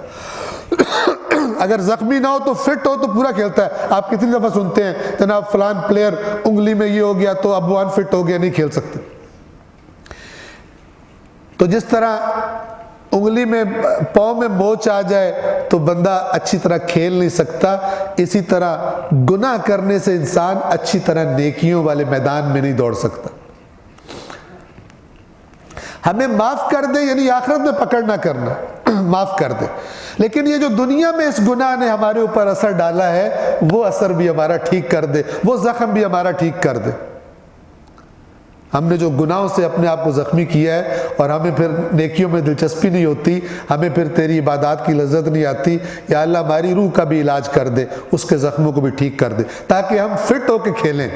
اگر زخمی نہ ہو تو فٹ ہو تو پورا کھیلتا ہے۔ آپ کتنی دفعہ سنتے ہیں جناب فلان پلیئر انگلی میں یہ ہو گیا تو اب وہ انفٹ ہو گیا، نہیں کھیل سکتے۔ تو جس طرح انگلی میں، پاؤں میں موچ آ جائے تو بندہ اچھی طرح کھیل نہیں سکتا، اسی طرح گناہ کرنے سے انسان اچھی طرح نیکیوں والے میدان میں نہیں دوڑ سکتا۔ ہمیں معاف کر دے یعنی آخرت میں پکڑ نہ کرنا، معاف کر دے، لیکن یہ جو دنیا میں اس گناہ نے ہمارے اوپر اثر ڈالا ہے وہ اثر بھی ہمارا ٹھیک کر دے، وہ زخم بھی ہمارا ٹھیک کر دے۔ ہم نے جو گناہوں سے اپنے آپ کو زخمی کیا ہے اور ہمیں پھر نیکیوں میں دلچسپی نہیں ہوتی، ہمیں پھر تیری عبادات کی لذت نہیں آتی، یا اللہ ہماری روح کا بھی علاج کر دے، اس کے زخموں کو بھی ٹھیک کر دے، تاکہ ہم فٹ ہو کے کھیلیں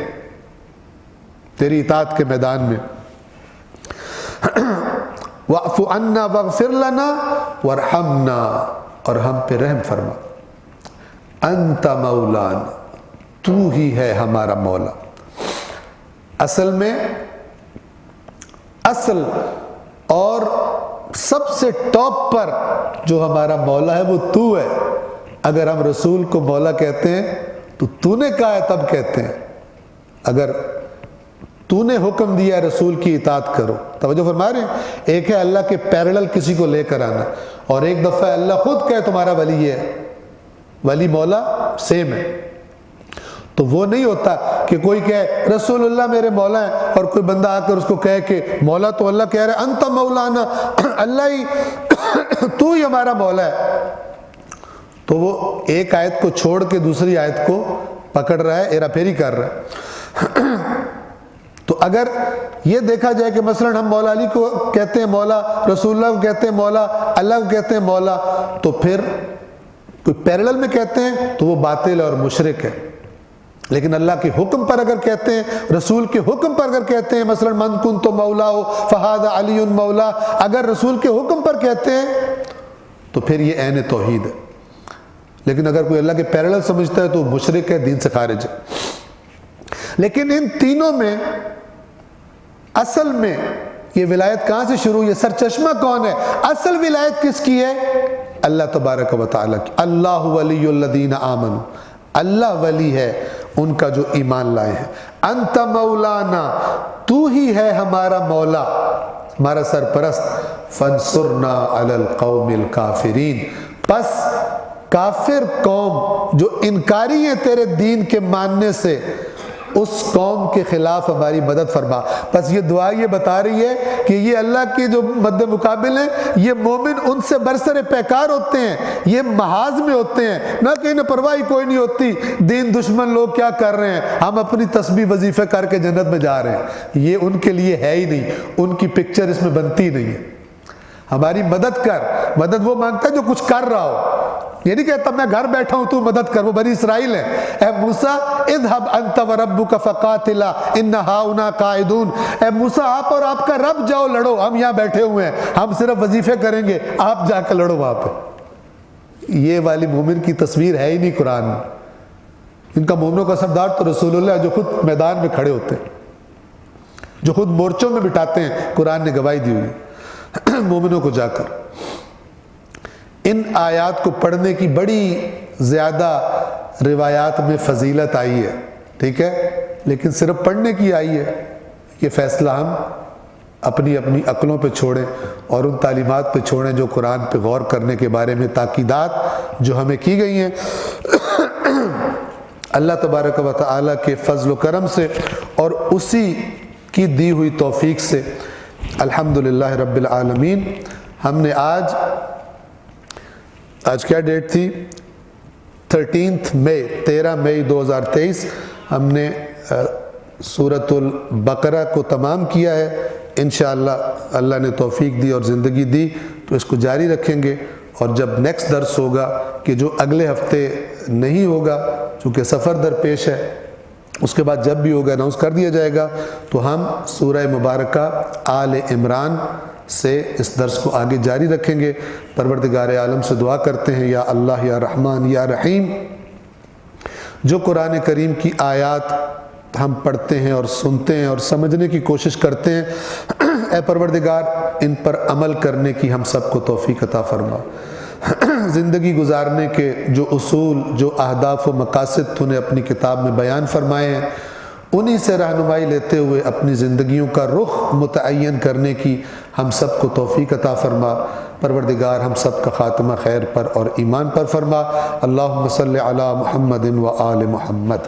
تیری اطاعت کے میدان میں۔ وَاعْفُ عَنَّا وَاغْفِرْ لَنَا وَارْحَمْنَا، اور ہم پہ رحم فرما۔ أَنْتَ مَوْلَانَا، تو ہی ہے ہمارا مولا۔ اصل میں اصل اور سب سے ٹاپ پر جو ہمارا مولا ہے وہ تو ہے۔ اگر ہم رسول کو مولا کہتے ہیں تو نے کہا ہے تب کہتے ہیں، اگر تو نے حکم دیا رسول کی اطاعت کرو۔ توجہ فرما رہے ہیں، ایک ہے اللہ کے پیرلل کسی کو لے کر آنا، اور ایک دفعہ اللہ خود کہے تمہارا ولی ہے، ولی مولا سیم ہے۔ تو وہ نہیں ہوتا کہ کوئی کہے رسول اللہ میرے مولا ہیں، اور کوئی بندہ آ کر اس کو کہے کہ مولا تو اللہ کہہ رہا ہے انت مولانا، اللہ ہی تو ہی ہمارا مولا ہے، تو وہ ایک آیت کو چھوڑ کے دوسری آیت کو پکڑ رہا ہے، ہیرا پھیری کر رہا ہے۔ تو اگر یہ دیکھا جائے کہ مثلا ہم مولا علی کو کہتے ہیں مولا، رسول اللہ کو کہتے ہیں مولا، اللہ کو کہتے ہیں مولا، تو پھر کوئی پیرلل میں کہتے ہیں تو وہ باطل اور مشرک ہے۔ لیکن اللہ کے حکم پر اگر کہتے ہیں، رسول کے حکم پر اگر کہتے ہیں، مثلا من کنت مولا فہذا علی مولا، اگر رسول کے حکم پر کہتے ہیں تو پھر یہ عین توحید ہے۔ لیکن اگر کوئی اللہ کے پیرلل سمجھتا ہے تو وہ مشرک ہے، دین سے خارج ہے۔ لیکن ان تینوں میں اصل میں یہ ولایت کہاں سے شروع ہوئی ہے؟ سرچشمہ کون ہے؟ اصل ولایت کس کی ہے؟ اللہ تبارک و تعالیٰ کی۔ اللہ ولی الذین آمنوا، اللہ ولی ہے ان کا جو ایمان لائے ہیں۔ انت مولانا، تو ہی ہے ہمارا مولا، ہمارا سرپرست۔ فانصرنا علی القوم الکافرین، پس کافر قوم جو انکاری ہے تیرے دین کے ماننے سے، اس قوم کے خلاف ہماری مدد فرما۔ پس یہ دعا یہ بتا رہی ہے کہ یہ اللہ کے جو مد مقابل ہیں، یہ مومن ان سے برسر پیکار ہوتے ہیں، یہ محاذ میں ہوتے ہیں، نہ کہ انہیں پرواہ کوئی نہیں ہوتی دین دشمن لوگ کیا کر رہے ہیں، ہم اپنی تسبیح وظیفے کر کے جنت میں جا رہے ہیں۔ یہ ان کے لیے ہے ہی نہیں، ان کی پکچر اس میں بنتی نہیں ہے۔ ہماری مدد کر، مدد وہ مانگتا ہے جو کچھ کر رہا ہو، یہ نہیں کہتا میں گھر بیٹھا ہوں تو مدد کر، وہ بنی اسرائیل ہے۔ اے موسیٰ اذهب انت وربک فقاتلا ان ہاؤنا قاعدون، اے موسیٰ آپ اور آپ کا رب جاؤ لڑو، ہم یہاں بیٹھے ہوئے ہیں، ہم صرف وظیفے کریں گے، آپ جا کر لڑو وہاں پہ۔ یہ والی مومن کی تصویر ہے ہی نہیں قرآن میں۔ ان کا مومنوں کا سردار تو رسول اللہ جو خود میدان میں کھڑے ہوتے ہیں، جو خود مورچوں میں بٹھاتے ہیں، قرآن نے گواہی دی ہوئی ہے مومنوں کو جا کر۔ ان آیات کو پڑھنے کی بڑی زیادہ روایات میں فضیلت آئی ہے، ٹھیک ہے، لیکن صرف پڑھنے کی آئی ہے۔ یہ فیصلہ ہم اپنی اپنی عقلوں پہ چھوڑیں اور ان تعلیمات پہ چھوڑیں جو قرآن پہ غور کرنے کے بارے میں تاکیدات جو ہمیں کی گئی ہیں۔ اللہ تبارک و تعالیٰ کے فضل و کرم سے اور اسی کی دی ہوئی توفیق سے الحمدللہ رب العالمین ہم نے آج کیا ڈیٹ تھی؟ 13 مئی 2023 ہم نے سورۃ البقرہ کو تمام کیا ہے۔ انشاءاللہ اللہ نے توفیق دی اور زندگی دی تو اس کو جاری رکھیں گے، اور جب نیکسٹ درس ہوگا کہ جو اگلے ہفتے نہیں ہوگا چونکہ سفر درپیش ہے، اس کے بعد جب بھی ہوگا اناؤنس کر دیا جائے گا، تو ہم سورہ مبارکہ آل عمران سے اس درس کو آگے جاری رکھیں گے۔ پروردگار عالم سے دعا کرتے ہیں، یا اللہ یا رحمان یا رحیم، جو قرآن کریم کی آیات ہم پڑھتے ہیں اور سنتے ہیں اور سمجھنے کی کوشش کرتے ہیں، اے پروردگار ان پر عمل کرنے کی ہم سب کو توفیق عطا فرما۔ زندگی گزارنے کے جو اصول، جو اہداف و مقاصد تو نے اپنی کتاب میں بیان فرمائے ہیں، انہی سے رہنمائی لیتے ہوئے اپنی زندگیوں کا رخ متعین کرنے کی ہم سب کو توفیق عطا فرما۔ پروردگار ہم سب کا خاتمہ خیر پر اور ایمان پر فرما۔ اللہم صلی علی محمد و آل محمد۔